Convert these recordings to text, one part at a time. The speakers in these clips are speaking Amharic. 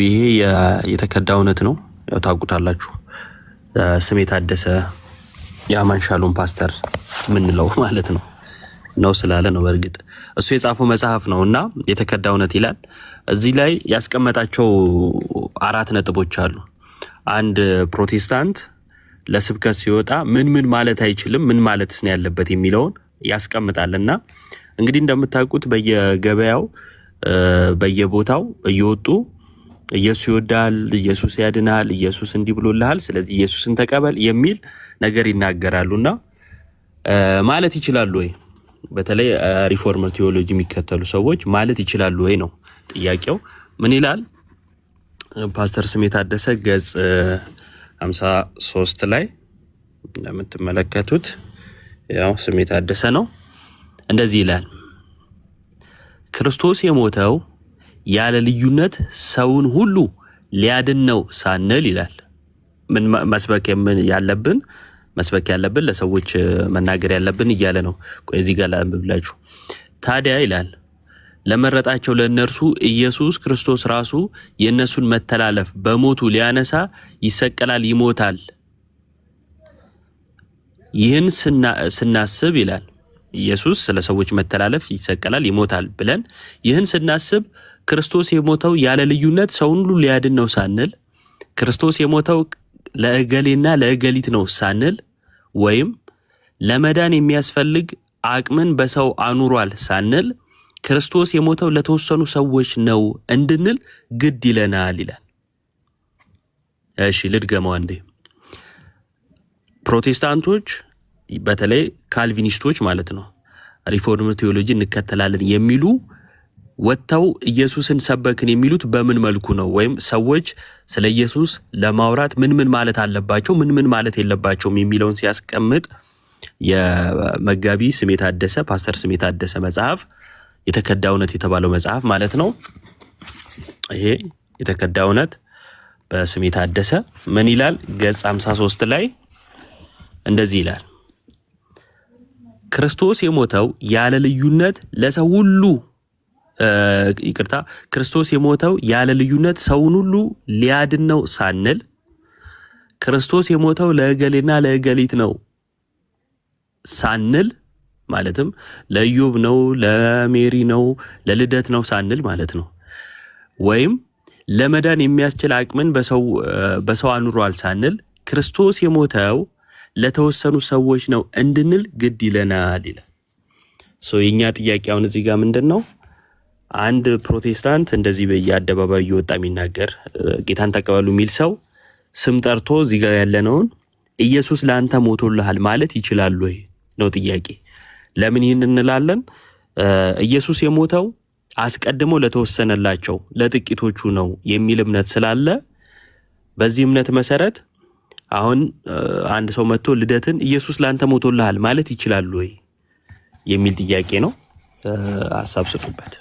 ይሄ የተከዳ እውነት ነው። ያው ታውቁታላችሁ። ስሜ ታደሰ የአማን ሻሎም ፓስተር ምንለው ማለት ነው ስላለ ነው። በእርግጥ እሱ የጻፈው መጽሐፍ ነውና የተከዳ እውነት ይላል። እዚህ ላይ ያስቀመጣቸው 4 ነጥቦች አሉ። አንድ ፕሮቴስታንት ለስብከት ሲወጣ ምን ማለት አይችልም፣ ምን ማለት ነው ያለበት የሚለውን ያስቀምጣልና እንግዲህ እንደምታውቁት በየገበያው በየቦታው እየወጡ ኢየሱስ ይወዳል፣ ኢየሱስ ያድናል፣ ኢየሱስ እንዲህ ብሎልሃል፣ ስለዚህ ኢየሱስን ተቀበል የሚል ነገር ይናገራሉና ማለት ይችላሉ ወይ? በተለይ ሪፎርመር ቴዎሎጂ የሚከተሉ ሰዎች ማለት ይችላሉ ወይ ነው ጥያቄው። ምን ይላል ፓስተር ስሜ ታደሰ ገጽ 53 ላይ እንደምትመለከቱት ያው ስሜ ታደሰ ነው። እንደዚህ ይላል፣ ክርስቶስ የሞተው ያለ ልዩነት ሰውን ሁሉ ሊያድን ነው ሳንል ይላል። ምን መስበክ ያለብን ለሰዎች መናገር ያለብን እያለ ነው። ቆይ እዚህ ጋር ላንብብላችሁ። ታዲያ ይላል ለመረጣቸው ለእነርሱ ኢየሱስ ክርስቶስ ራሱ የእነሱን መተላለፍ በሞቱ ሊያነሳ ይሰቀላል፣ ይሞታል። ይህን ስናስብ ይላል ኢየሱስ ስለ ሰዎች መተላለፍ ይሰቀላል፣ ይሞታል ብለን ይህን ስናስብ ክርስቶስ የሞተው ያለ ልዩነት ሰውን ሁሉ ሊያድን ነው ሳንል፣ ክርስቶስ የሞተው ለእገሌና ለእገሊት ነው ሳንል፣ ወይም ለመዳን የሚያስፈልግ አቅምን በሰው አኑሯል ሳንል፣ ክርስቶስ የሞተው ለተወሰኑ ሰዎች ነው እንድንል ግድ ይለናል ይላል። እሺ ልድገመው አንዴ። ፕሮቴስታንቶች በተለይ ካልቪኒስቶች ማለት ነው ሪፎርም ቴዎሎጂ እንከተላለን የሚሉ ወጥተው ኢየሱስን ሰበክን የሚሉት በምን መልኩ ነው? ወይም ሰዎች ስለ ኢየሱስ ለማውራት ምን ማለት አለባቸው፣ ምን ማለት የለባቸውም የሚለውን ሲያስቀምጥ የመጋቢ ስሜ ታደሰ ፓስተር ስሜ ታደሰ መጽሐፍ የተከዳ እውነት የተባለው መጽሐፍ ማለት ነው። ይሄ የተከዳ እውነት በስሜ ታደሰ ምን ይላል? ገጽ 53 ላይ እንደዚህ ይላል፣ ክርስቶስ የሞተው ያለ ልዩነት ለሰው ሁሉ ክርስቶስ የሞተው ያለ ልዩነት ሰውን ሁሉ ሊያድን ነው ሳንል፣ ክርስቶስ የሞተው ለእገሌና ለእገሊት ነው ሳንል፣ ማለትም ለኢዮብ ነው፣ ለሜሪ ነው፣ ለልደት ነው ሳንል ማለት ነው። ወይም ለመዳን የሚያስችል አቅምን በሰው አኑሯል ሳንል፣ ክርስቶስ የሞተው ለተወሰኑ ሰዎች ነው እንድንል ግድ ይለናል ይላል። የኛ ጥያቄ አሁን እዚህ ጋር ምንድነው? አንድ ፕሮቴስታንት እንደዚህ በየአደባባዩ እየወጣ የሚናገር ጌታን ተቀበሉ የሚል ሰው ስም ጠርቶ እዚህ ጋር ያለነውን ኢየሱስ ለአንተ ሞቶልሃል ማለት ይችላል ወይ ነው ጥያቄ። ለምን ይህን እንላለን? ኢየሱስ የሞተው አስቀድሞ ለተወሰነላቸው ለጥቂቶቹ ነው የሚል እምነት ስላለ በዚህ እምነት መሰረት አሁን አንድ ሰው መጥቶ ልደትን ኢየሱስ ለአንተ ሞቶልሃል ማለት ይችላል ወይ የሚል ጥያቄ ነው። ሐሳብ ስጡበት።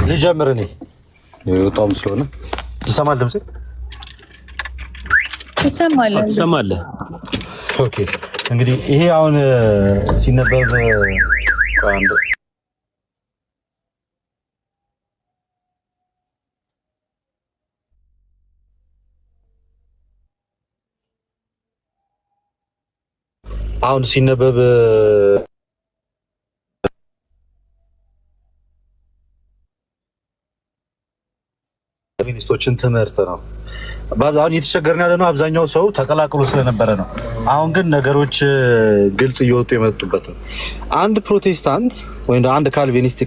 ልጀምር እኔ የወጣውም ስለሆነ ይሰማል ድምጼ? ይሰማል። ኦኬ እንግዲህ ይሄ አሁን ሲነበብ ሚኒስቶችን ትምህርት ነው። አሁን እየተቸገርን ያለ ነው። አብዛኛው ሰው ተቀላቅሎ ስለነበረ ነው። አሁን ግን ነገሮች ግልጽ እየወጡ የመጡበት ነው። አንድ ፕሮቴስታንት ወይም አንድ ካልቪኒስት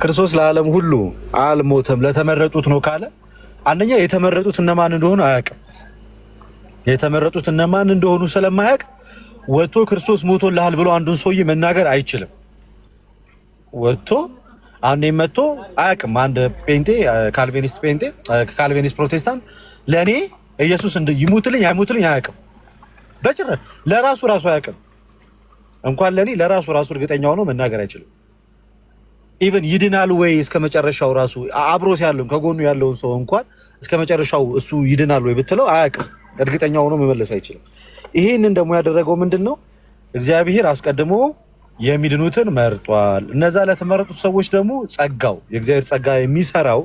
ክርስቶስ ለዓለም ሁሉ አልሞተም ለተመረጡት ነው ካለ፣ አንደኛ የተመረጡት እነማን እንደሆኑ አያውቅም። የተመረጡት እነማን እንደሆኑ ስለማያውቅ ወጥቶ ክርስቶስ ሞቶልሃል ብሎ አንዱን ሰውዬ መናገር አይችልም። ወጥቶ አንዴ መጥቶ አያውቅም። አንድ ጴንጤ ካልቪኒስት ፕሮቴስታንት ለኔ ኢየሱስ ይሙትልኝ አይሙትልኝ አያውቅም። በጭራሽ ለራሱ አያውቅም። እንኳን ለኔ ለራሱ እርግጠኛ ሆኖ መናገር አይችልም። ኢቭን ይድናል ወይ እስከመጨረሻው ራሱ አብሮት ያለው ከጎኑ ያለውን ሰው እንኳን እስከመጨረሻው እሱ ይድናል ወይ ብትለው አያውቅም። እርግጠኛ ሆኖ መመለስ አይችልም። ይሄንን ደግሞ ያደረገው ምንድነው? እግዚአብሔር አስቀድሞ የሚድኑትን መርጧል። እነዛ ለተመረጡት ሰዎች ደግሞ ጸጋው የእግዚአብሔር ጸጋ የሚሰራው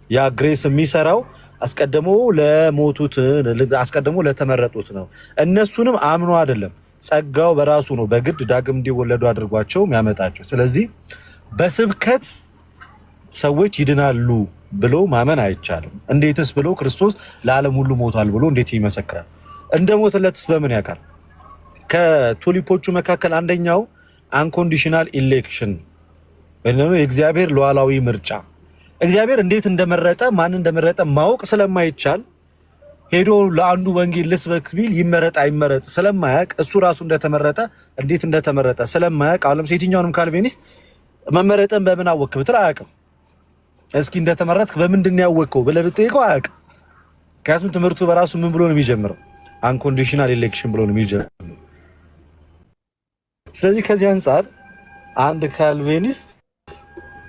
ያ ግሬስ የሚሰራው አስቀድሞ ለሞቱት አስቀድሞ ለተመረጡት ነው። እነሱንም አምኖ አይደለም፣ ጸጋው በራሱ ነው በግድ ዳግም እንዲወለዱ አድርጓቸው የሚያመጣቸው። ስለዚህ በስብከት ሰዎች ይድናሉ ብሎ ማመን አይቻልም። እንዴትስ ብሎ ክርስቶስ ለዓለም ሁሉ ሞቷል ብሎ እንዴት ይመሰክራል? እንደ ሞትለትስ በምን ያውቃል? ከቱሊፖቹ መካከል አንደኛው አንኮንዲሽናል ኢሌክሽን ወይንም የእግዚአብሔር ሉዓላዊ ምርጫ፣ እግዚአብሔር እንዴት እንደመረጠ ማን እንደመረጠ ማወቅ ስለማይቻል ሄዶ ለአንዱ ወንጌል ልስበክ ቢል ይመረጥ አይመረጥ ስለማያውቅ እሱ ራሱ እንደተመረጠ እንዴት እንደተመረጠ ስለማያውቅ ዓለም የትኛውንም ካልቪኒስት መመረጥን በምን አወቅ ብትል አያውቅም። እስኪ እንደተመረጥክ በምንድን ነው ያወቅከው ብለህ ብትጠይቀው አያውቅም። ምክንያቱም ትምህርቱ በራሱ ምን ብሎ ነው የሚጀምረው? አንኮንዲሽናል ኢሌክሽን ብሎ ነው የሚጀምረው። ስለዚህ ከዚህ አንጻር አንድ ካልቪኒስት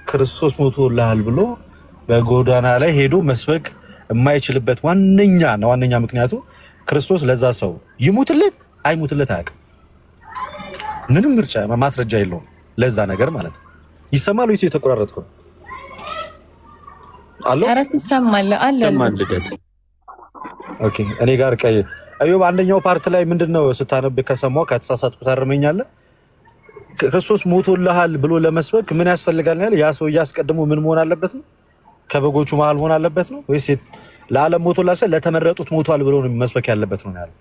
ክርስቶስ ሞቶልሃል ብሎ በጎዳና ላይ ሄዶ መስበክ የማይችልበት ዋነኛ ምክንያቱ ክርስቶስ ለዛ ሰው ይሙትለት አይሙትለት አያውቅም። ምንም ምርጫ ማስረጃ የለውም ለዛ ነገር ማለት ነው። ይሰማል ወይስ የተቆራረጥኩ ነው? አሎ አራት ይሰማል አለ ልደት። ኦኬ እኔ ጋር ቀይ አዩብ አንደኛው ፓርት ላይ ምንድነው ስታነብ ከሰማው ከተሳሳትኩ ታርመኛለህ። ክርስቶስ ሞቶልሃል ብሎ ለመስበክ ምን ያስፈልጋል ነው? ያ ሰው ያስቀድሞ ምን መሆን አለበት ነው? ከበጎቹ መሃል መሆን አለበት ነው ወይስ ለዓለም ሞቶልሃል ሳይሆን ለተመረጡት ሞቷል ብሎ ነው መስበክ ያለበት ነው ያለው?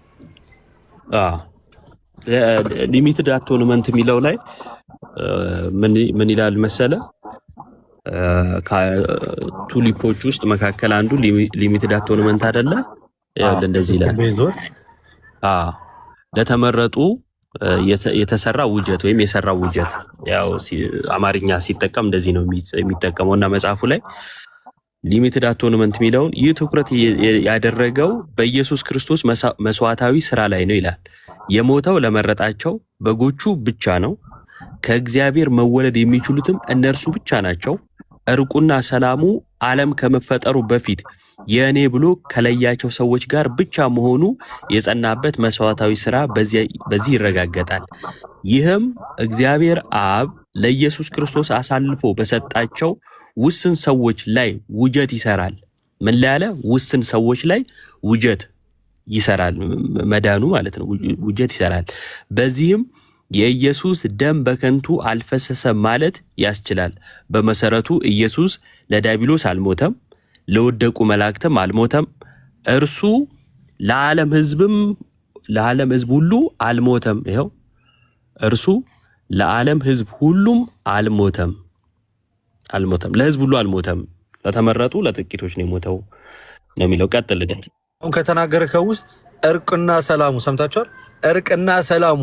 ሊሚትድ አቶንመንት የሚለው ላይ ምን ይላል መሰለ? ከቱሊፖች ውስጥ መካከል አንዱ ሊሚትድ አቶንመንት አይደለ? እንደዚህ ይላል። ለተመረጡ የተሰራ ውጀት ወይም የሰራ ውጀት፣ ያው አማርኛ ሲጠቀም እንደዚህ ነው የሚጠቀመውና መጽሐፉ ላይ ሊሚትድ አቶንመንት የሚለውን ይህ ትኩረት ያደረገው በኢየሱስ ክርስቶስ መስዋዕታዊ ስራ ላይ ነው ይላል። የሞተው ለመረጣቸው በጎቹ ብቻ ነው። ከእግዚአብሔር መወለድ የሚችሉትም እነርሱ ብቻ ናቸው። እርቁና ሰላሙ ዓለም ከመፈጠሩ በፊት የእኔ ብሎ ከለያቸው ሰዎች ጋር ብቻ መሆኑ የጸናበት መስዋዕታዊ ስራ በዚህ ይረጋገጣል። ይህም እግዚአብሔር አብ ለኢየሱስ ክርስቶስ አሳልፎ በሰጣቸው ውስን ሰዎች ላይ ውጀት ይሰራል። ምን ላይ ያለ? ውስን ሰዎች ላይ ውጀት ይሰራል። መዳኑ ማለት ነው። ውጀት ይሰራል። በዚህም የኢየሱስ ደም በከንቱ አልፈሰሰም ማለት ያስችላል። በመሰረቱ ኢየሱስ ለዲያብሎስ አልሞተም፣ ለወደቁ መላእክትም አልሞተም። እርሱ ለዓለም ሕዝብ ሁሉ አልሞተም። ይኸው እርሱ ለዓለም ሕዝብ ሁሉም አልሞተም። ለሕዝብ ሁሉ አልሞተም፣ ለተመረጡ ለጥቂቶች ነው የሞተው ነው የሚለው። ቀጥል ልደት። አሁን ከተናገርከው ውስጥ እርቅና ሰላሙ ሰምታችኋል። እርቅና ሰላሙ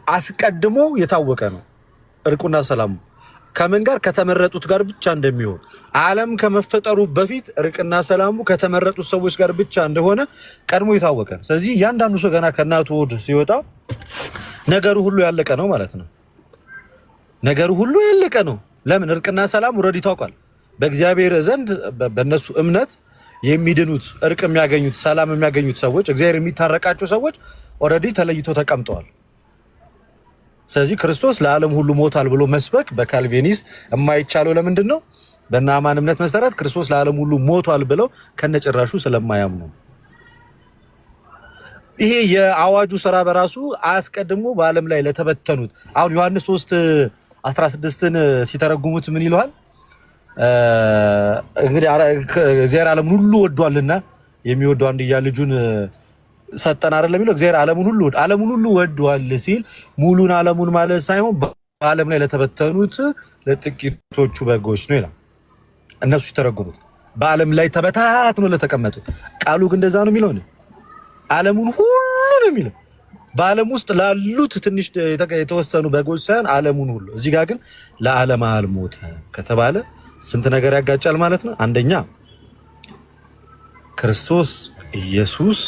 አስቀድሞ የታወቀ ነው። እርቁና ሰላሙ ከምን ጋር? ከተመረጡት ጋር ብቻ እንደሚሆን፣ ዓለም ከመፈጠሩ በፊት እርቅና ሰላሙ ከተመረጡት ሰዎች ጋር ብቻ እንደሆነ ቀድሞ የታወቀ ነው። ስለዚህ እያንዳንዱ ሰው ገና ከእናቱ ሆድ ሲወጣ ነገሩ ሁሉ ያለቀ ነው ማለት ነው። ነገሩ ሁሉ ያለቀ ነው። ለምን? እርቅና ሰላም ኦልሬዲ ታውቋል። በእግዚአብሔር ዘንድ በእነሱ እምነት የሚድኑት እርቅ የሚያገኙት ሰላም የሚያገኙት ሰዎች እግዚአብሔር የሚታረቃቸው ሰዎች ኦልሬዲ ተለይቶ ተቀምጠዋል። ስለዚህ ክርስቶስ ለዓለም ሁሉ ሞቷል ብሎ መስበክ በካልቪኒስት የማይቻለው ለምንድን ነው? በናማን እምነት መሰረት ክርስቶስ ለዓለም ሁሉ ሞቷል ብለው ከነጭራሹ ስለማያምኑ። ይሄ የአዋጁ ስራ በራሱ አስቀድሞ በዓለም ላይ ለተበተኑት አሁን ዮሐንስ 3:16ን ሲተረጉሙት ምን ይለዋል? እንግዲህ እግዚአብሔር ዓለምን ሁሉ ወዷልና የሚወደው አንድያ ልጁን ሰጠን አይደለም የሚለው። እግዚአብሔር ዓለሙን ሁሉ ወዷል ሲል ሙሉን ዓለሙን ማለት ሳይሆን በዓለም ላይ ለተበተኑት ለጥቂቶቹ በጎች ነው ይላል። እነሱ ሲተረጉሙት በዓለም ላይ ተበታትነው ለተቀመጡት። ቃሉ ግን እንደዛ ነው የሚለው። ዓለሙን ሁሉ ነው የሚለው። በዓለም ውስጥ ላሉት ትንሽ የተወሰኑ በጎች ሳይሆን ዓለሙን ሁሉ። እዚህ ጋር ግን ለዓለም አልሞተ ከተባለ ስንት ነገር ያጋጫል ማለት ነው። አንደኛ ክርስቶስ ኢየሱስ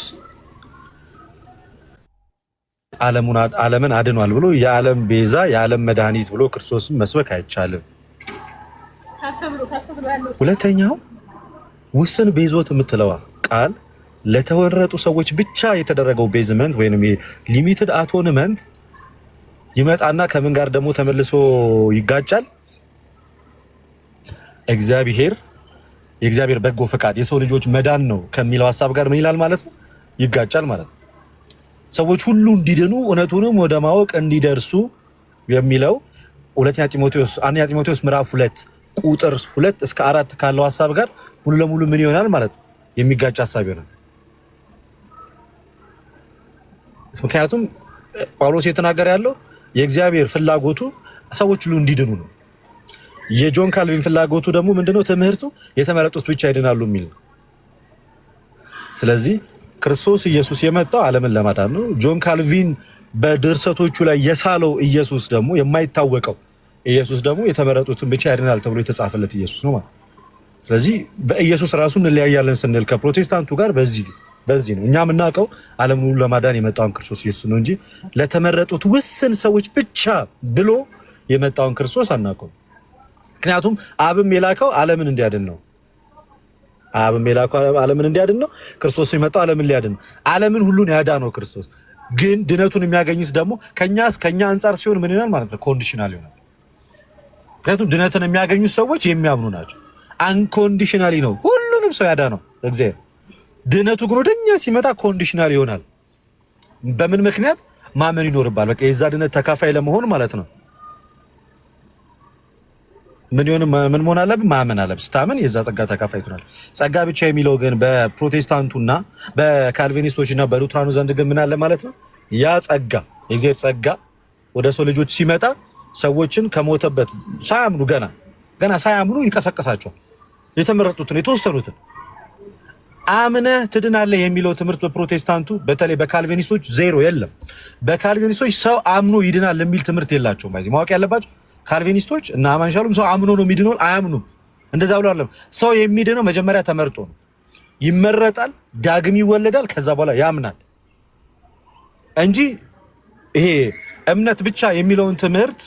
ዓለምን አድኗል ብሎ የዓለም ቤዛ የዓለም መድኃኒት ብሎ ክርስቶስን መስበክ አይቻልም። ሁለተኛው ውስን ቤዞት የምትለዋ ቃል ለተወረጡ ሰዎች ብቻ የተደረገው ቤዝመንት ወይንም ሊሚትድ አቶንመንት ይመጣና ከምን ጋር ደግሞ ተመልሶ ይጋጫል? የእግዚአብሔር በጎ ፈቃድ የሰው ልጆች መዳን ነው ከሚለው ሐሳብ ጋር ምን ይላል ማለት ነው? ይጋጫል ማለት ነው። ሰዎች ሁሉ እንዲድኑ እውነቱንም ወደ ማወቅ እንዲደርሱ የሚለው አንደኛ ጢሞቴዎስ ምዕራፍ 2 ቁጥር 2 እስከ 4 ካለው ሐሳብ ጋር ሙሉ ለሙሉ ምን ይሆናል ማለት ነው? የሚጋጭ ሐሳብ ይሆናል። ምክንያቱም ጳውሎስ የተናገረ ያለው የእግዚአብሔር ፍላጎቱ ሰዎች ሁሉ እንዲድኑ ነው። የጆን ካልቪን ፍላጎቱ ደግሞ ምንድነው? ትምህርቱ የተመረጡት ብቻ ይድናሉ የሚል ነው። ስለዚህ ክርስቶስ ኢየሱስ የመጣው ዓለምን ለማዳን ነው። ጆን ካልቪን በድርሰቶቹ ላይ የሳለው ኢየሱስ ደግሞ የማይታወቀው ኢየሱስ ደግሞ የተመረጡትን ብቻ ያድናል ተብሎ የተጻፈለት ኢየሱስ ነው ማለት። ስለዚህ በኢየሱስ ራሱ እንለያያለን ስንል ከፕሮቴስታንቱ ጋር በዚህ ነው። እኛ የምናውቀው ዓለምን ሁሉ ለማዳን የመጣውን ክርስቶስ ኢየሱስ ነው እንጂ ለተመረጡት ውስን ሰዎች ብቻ ብሎ የመጣውን ክርስቶስ አናውቀውም። ምክንያቱም አብም የላከው ዓለምን እንዲያድን ነው። ክርስቶስ የመጣው ዓለምን ሊያድን ነው። ዓለምን ሁሉን ያዳነው ክርስቶስ ግን ድነቱን የሚያገኙት ደግሞ ከኛ አንጻር ሲሆን ምን ይሆናል ማለት ነው? ኮንዲሽናል ይሆናል። ምክንያቱም ድነትን የሚያገኙት ሰዎች የሚያምኑ ናቸው። አንኮንዲሽናሊ ነው ሁሉንም ሰው ያዳነው እግዚአብሔር። ድነቱ ግን ወደኛ ሲመጣ ኮንዲሽናል ይሆናል። በምን ምክንያት? ማመን ይኖርባል። በቃ የዛ ድነት ተካፋይ ለመሆን ማለት ነው። ምን መሆን አለብን? ማመን አለብን። ስታምን የዛ ጸጋ ተካፋይ ትሆናል። ጸጋ ብቻ የሚለው ግን በፕሮቴስታንቱና በካልቪኒስቶችና በሉትራኑ ዘንድ ግን ምን አለ ማለት ነው? ያ ጸጋ የእግዚአብሔር ጸጋ ወደ ሰው ልጆች ሲመጣ ሰዎችን ከሞተበት ሳያምኑ ገና ሳያምኑ ይቀሰቅሳቸዋል። የተመረጡትን የተወሰኑትን አምነህ ትድናለህ የሚለው ትምህርት በፕሮቴስታንቱ በተለይ በካልቪኒስቶች ዜሮ የለም። በካልቪኒስቶች ሰው አምኖ ይድናል የሚል ትምህርት የላቸውም። ባይዚ ማወቅ ያለባቸው ካልቪኒስቶች እና አማንሻሉም ሰው አምኖ ነው የሚድነው፣ አያምኑም። እንደዛ ብሎ አይደለም። ሰው የሚድነው መጀመሪያ ተመርጦ ነው። ይመረጣል፣ ዳግም ይወለዳል፣ ከዛ በኋላ ያምናል እንጂ ይሄ እምነት ብቻ የሚለውን ትምህርት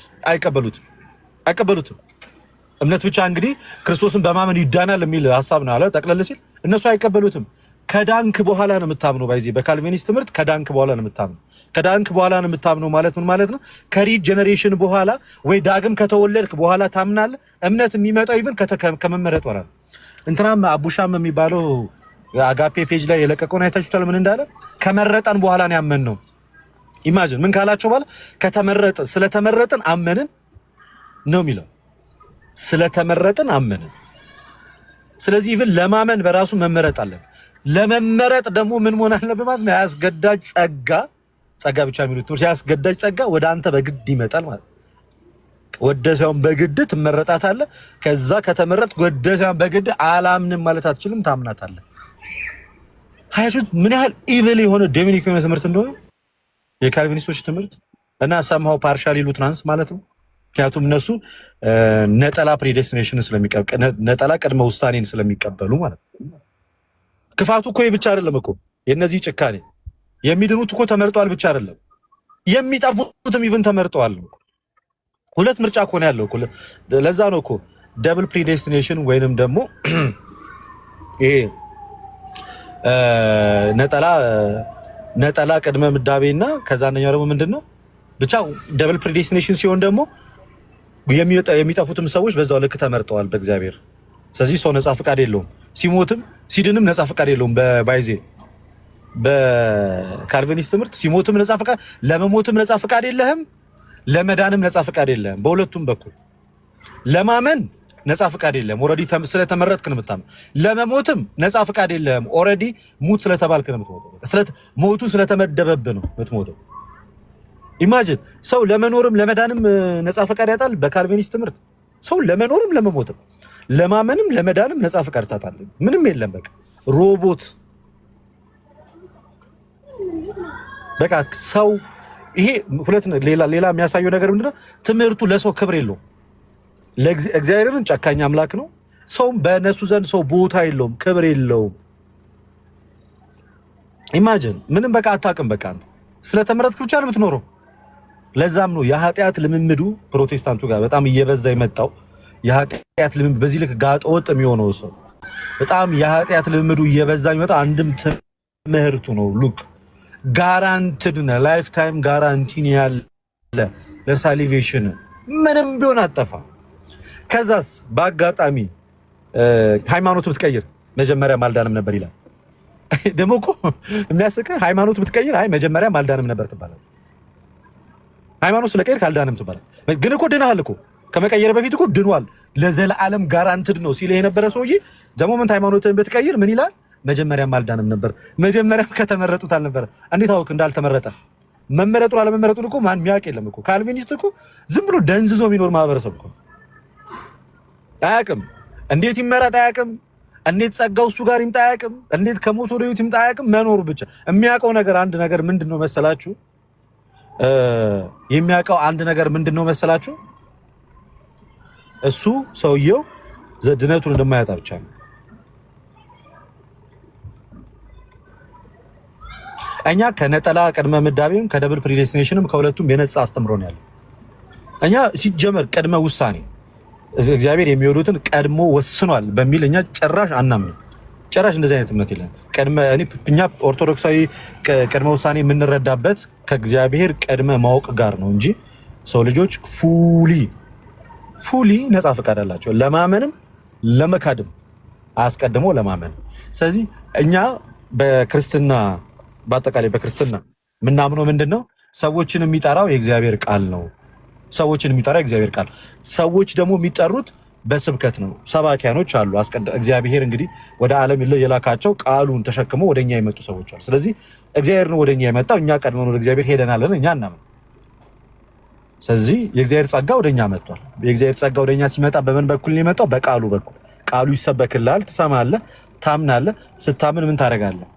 አይቀበሉትም። እምነት ብቻ እንግዲህ ክርስቶስን በማመን ይዳናል የሚል ሐሳብ ነው አለ ጠቅለል ሲል እነሱ አይቀበሉትም። ከዳንክ በኋላ ነው የምታምነው። ባይዚ በካልቪኒስት ትምህርት ከዳንክ በኋላ ነው የምታምነው። ከዳንክ በኋላ ነው የምታምነው ማለት ምን ማለት ነው? ከሪጀነሬሽን በኋላ ወይ ዳግም ከተወለድክ በኋላ ታምናለህ። እምነት የሚመጣው ኢቭን ከመመረጥ በኋላ ነው። እንትናም አቡሻም የሚባለው አጋፔ ፔጅ ላይ የለቀቀውን አይታችሁታል። ምን እንዳለ? ከመረጠን በኋላ ነው ያመንነው። ኢማጂን ምን ካላቸው በኋላ ስለተመረጥን አመንን ነው የሚለው። ስለተመረጥን አመንን። ስለዚህ ኢቭን ለማመን በራሱ መመረጥ አለብን። ለመመረጥ ደግሞ ምን መሆን አለበት ማለት ነው? ያስገዳጅ ጸጋ ብቻ የሚሉት ትምህርት ያስገዳጅ ጸጋ ወደ አንተ በግድ ይመጣል ማለት ወደ ሳይሆን በግድ ትመረጣታለህ። ከዛ ከተመረጥ ወደ ሳይሆን በግድ አላምንም ማለት አትችልም፣ ታምናታለህ። ሀያቹት ምን ያህል ኢቪል የሆነ ዶሚኒክ የሆነ ትምህርት እንደሆነ የካልቪኒስቶች ትምህርት እና ሰምሃው ፓርሻሊ ሉትራንስ ማለት ነው። ምክንያቱም እነሱ ነጠላ ፕሪዴስቲኔሽን ነጠላ ቅድመ ውሳኔን ስለሚቀበሉ ማለት ነው። ክፋቱ እኮ ብቻ አይደለም እኮ የነዚህ ጭካኔ የሚድኑት እኮ ተመርጠዋል ብቻ አይደለም፣ የሚጠፉትም ኢቭን ተመርጠዋል። ሁለት ምርጫ እኮ ነው ያለው እኮ። ለዛ ነው እኮ ደብል ፕሪዴስቲኔሽን ወይንም ደግሞ ይሄ ነጠላ ቅድመ ምዳቤና ከዛኛው ደግሞ ምንድነው ብቻ ደብል ፕሪዴስቲኔሽን ሲሆን ደግሞ የሚጠፉትም ሰዎች በዛው ልክ ተመርጠዋል በእግዚአብሔር። ስለዚህ ሰው ነፃ ፈቃድ የለውም፣ ሲሞትም ሲድንም ነፃ ፈቃድ የለውም። በባይዜ በካልቪኒስት ትምህርት ሲሞትም ነፃ ፈቃድ፣ ለመሞትም ነፃ ፈቃድ የለህም፣ ለመዳንም ነፃ ፈቃድ የለህም። በሁለቱም በኩል ለማመን ነፃ ፈቃድ የለህም፣ ኦልሬዲ ስለተመረጥክ ነው የምታመን። ለመሞትም ነፃ ፈቃድ የለህም፣ ኦልሬዲ ሙት ስለተባልክ ነው የምትሞተው። ሞቱ ስለተመደበብህ ነው የምትሞተው። ኢማጂን ሰው ለመኖርም ለመዳንም ነፃ ፈቃድ ያጣል። በካልቪኒስት ትምህርት ሰው ለመኖርም ለመሞትም ለማመንም ለመዳንም ነፃ ፈቃድ ታጣለህ። ምንም የለም። በቃ ሮቦት በቃ ሰው ይሄ ሁለት ሌላ የሚያሳየው ነገር ምንድነው? ትምህርቱ ለሰው ክብር የለውም። ለእግዚአብሔርን ጨካኝ አምላክ ነው። ሰውም በእነሱ ዘንድ ሰው ቦታ የለውም፣ ክብር የለውም። ኢማጂን ምንም በቃ አታውቅም። በቃ አንተ ስለተመረጥክ ብቻ ነው የምትኖረው። ለዛም ነው የኃጢአት ልምምዱ ፕሮቴስታንቱ ጋር በጣም እየበዛ የመጣው። የኃጢአት ልምምድ በዚህ ልክ ጋጠ ወጥ የሚሆነው ሰው በጣም የኃጢአት ልምምዱ እየበዛ የሚመጣው አንድም ትምህርቱ ነው። ሉክ ጋራንትድ ነው፣ ላይፍ ታይም ጋራንቲ ያለ ለሳሊቬሽን ምንም ቢሆን አጠፋ። ከዛስ በአጋጣሚ ሃይማኖት ብትቀይር መጀመሪያ ማልዳንም ነበር ይላል። ደግሞ እኮ የሚያስቀህ ሃይማኖት ብትቀይር አይ መጀመሪያ ማልዳንም ነበር ትባላለህ። ሃይማኖት ስለቀይር ካልዳንም ትባላለህ። ግን እኮ ድነሃል እኮ ከመቀየር በፊት እኮ ድኗል። ለዘላለም ጋራንትድ ነው ሲል የነበረ ሰውዬ ደግሞ ምን ሃይማኖትን ብትቀይር ምን ይላል? መጀመሪያ ማልዳንም ነበር። መጀመሪያም ከተመረጡት አልነበረ። እንዴት አውቅ እንዳልተመረጠ? መመረጡን አለመመረጡን እኮ ማን የሚያውቅ የለም እኮ። ካልቪኒስት እኮ ዝም ብሎ ደንዝዞ የሚኖር ማህበረሰብ እኮ አያውቅም። እንዴት ይመረጥ አያውቅም። እንዴት ጸጋው እሱ ጋር ይምጣ አያውቅም። እንዴት ከሞት ወደ ሕይወት ይምጣ አያውቅም። መኖሩ ብቻ የሚያውቀው ነገር አንድ ነገር ምንድነው መሰላችሁ? የሚያውቀው አንድ ነገር ምንድነው መሰላችሁ? እሱ ሰውየው ድነቱን እንደማያጣ ብቻ ነው። እኛ ከነጠላ ቅድመ ምዳቤም ከደብል ፕሪዴስቲኔሽንም ከሁለቱም የነጻ አስተምሮ ነው ያለው። እኛ ሲጀመር ቅድመ ውሳኔ እግዚአብሔር የሚወዱትን ቀድሞ ወስኗል በሚል እኛ ጭራሽ አናምንም። ጭራሽ እንደዚህ አይነት እምነት የለን። እኛ ኦርቶዶክሳዊ ቅድመ ውሳኔ የምንረዳበት ከእግዚአብሔር ቅድመ ማወቅ ጋር ነው እንጂ ሰው ልጆች ፉሊ ነፃ ፈቃድ አላቸው ለማመንም ለመካድም አስቀድሞ ለማመን። ስለዚህ እኛ በክርስትና በአጠቃላይ በክርስትና የምናምነው ምንድነው? ሰዎችን የሚጠራው የእግዚአብሔር ቃል ነው። ሰዎችን የሚጠራው የእግዚአብሔር ቃል። ሰዎች ደግሞ የሚጠሩት በስብከት ነው። ሰባኪያኖች አሉ። እግዚአብሔር እንግዲህ ወደ ዓለም የላካቸው ቃሉን ተሸክመው ወደኛ የመጡ ሰዎች አሉ። ስለዚህ እግዚአብሔር ነው ወደኛ የመጣው። እኛ ቀድመን ወደ እግዚአብሔር ሄደናልን እኛ እናምን። ስለዚህ የእግዚአብሔር ጸጋ ወደኛ መጥቷል። የእግዚአብሔር ጸጋ ወደኛ ሲመጣ በምን በኩል ነው የመጣው? በቃሉ በኩል። ቃሉ ይሰበክልሃል፣ ትሰማለህ፣ ታምናለህ። ስታምን ምን ታደርጋለህ?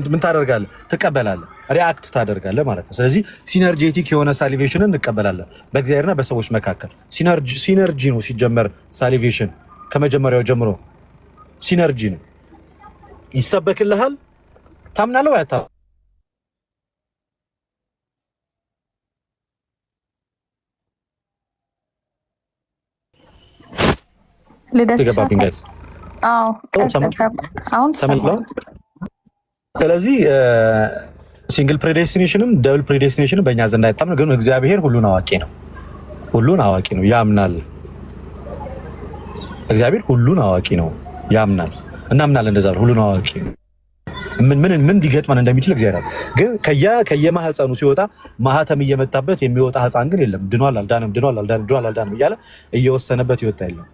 ምን ታደርጋለህ? ትቀበላለህ፣ ሪአክት ታደርጋለህ ማለት ነው። ስለዚህ ሲነርጄቲክ የሆነ ሳሊቬሽንን እንቀበላለን በእግዚአብሔርና በሰዎች መካከል። ሲነርጂ ነው ሲጀመር። ሳሊቬሽን ከመጀመሪያው ጀምሮ ሲነርጂ ነው። ይሰበክልሃል፣ ታምናለህ ወይ አታምንም? ስለዚህ ሲንግል ፕሬዴስቲኔሽንም ደብል ፕሬዴስቲኔሽንም በእኛ ዘንድ አይታምንም። ግን እግዚአብሔር ሁሉን አዋቂ ነው። ሁሉን አዋቂ ነው ያምናል። እግዚአብሔር ሁሉን አዋቂ ነው ያምናል። እናምናለን እንደዛ ነው። ሁሉን አዋቂ ነው። ምን ሊገጥመን እንደሚችል እግዚአብሔር ግን ከየማህፀኑ ሲወጣ ማህተም እየመጣበት የሚወጣ ህፃን ግን የለም። ድኗል አልዳንም፣ ድኗል አልዳንም፣ ድኗል አልዳንም እያለ እየወሰነበት ይወጣ የለም።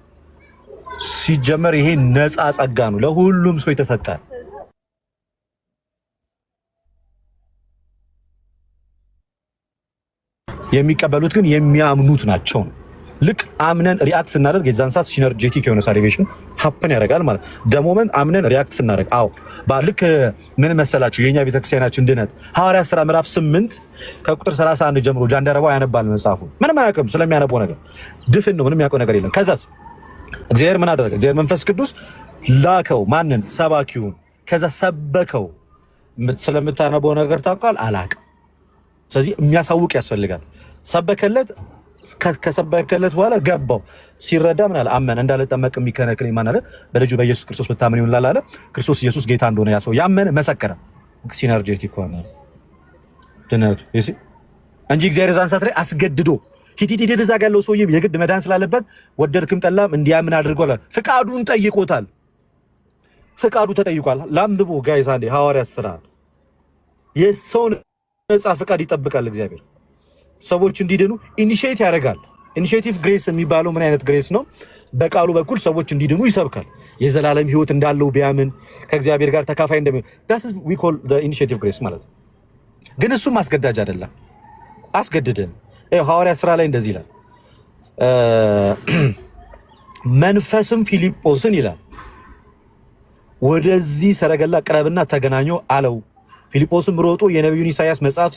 ሲጀመር ይሄ ነፃ ጸጋ ነው፣ ለሁሉም ሰው የተሰጠ። የሚቀበሉት ግን የሚያምኑት ናቸው። ልክ አምነን ሪአክት ስናደርግ የዛን ሰዓት ሲነርጄቲክ የሆነ ሳሊቬሽን ሀፕን ያደርጋል ማለት ደሞመንት አምነን ሪአክት ስናደርግ። ልክ ምን መሰላችሁ የኛ ቤተክርስቲያናችን ድነት ሐዋርያት ሥራ ምዕራፍ 8 ከቁጥር 31 ጀምሮ ጃንደረባው ያነባል መጽሐፉ። ምንም አያውቅም ስለሚያነበው ነገር፣ ድፍን ነው፣ ምንም ያውቀው ነገር የለም። ከዛስ እግዚአብሔር ምን አደረገ? እግዚአብሔር መንፈስ ቅዱስ ላከው። ማንን? ሰባኪውን። ከዛ ሰበከው። ስለምታነበው ነገር ታውቃል? አላውቅም። ስለዚህ የሚያሳውቅ ያስፈልጋል። ሰበከለት። ከሰበከለት በኋላ ገባው። ሲረዳ ምን አለ? አመነ። እንዳልጠመቅ የሚከለክለኝ ማን አለ? በልጁ በኢየሱስ ክርስቶስ ብታምን ይሆናል አለ። ክርስቶስ ኢየሱስ ጌታ እንደሆነ ያ ሰው ያመነ መሰከረ። ሲነርጄቲክ ሆነ ድነቱ እንጂ እግዚአብሔር ዛን ሰዓት ላይ አስገድዶ ሂድ እዛ ጋር ያለው ሰውዬ የግድ መዳን ስላለበት ወደድክም ጠላም እንዲያምን አድርጓል። ፍቃዱን ጠይቆታል። ፍቃዱ ተጠይቋል። ላምብቦ ጋይስ አንዴ ሐዋርያት ሥራ የሰውን ነፃ ፍቃድ ይጠብቃል እግዚአብሔር። ሰዎች እንዲድኑ ኢኒሺዬት ያደርጋል። ኢኒሺዬቲቭ ግሬስ የሚባለው ምን አይነት ግሬስ ነው? በቃሉ በኩል ሰዎች እንዲድኑ ይሰብካል። የዘላለም ሕይወት እንዳለው ቢያምን ከእግዚአብሔር ጋር ተካፋይ እንደሚሆን that is we call the initiative grace ማለት ነው። ግን እሱም አስገዳጅ አይደለም። አስገድደን ሐዋርያት ሥራ ላይ እንደዚህ ይላል። መንፈስም ፊልጶስን ይላል ወደዚህ ሰረገላ ቅረብና ተገናኘው አለው። ፊልጶስም ሮጦ የነቢዩን ኢሳያስ መጽሐፍ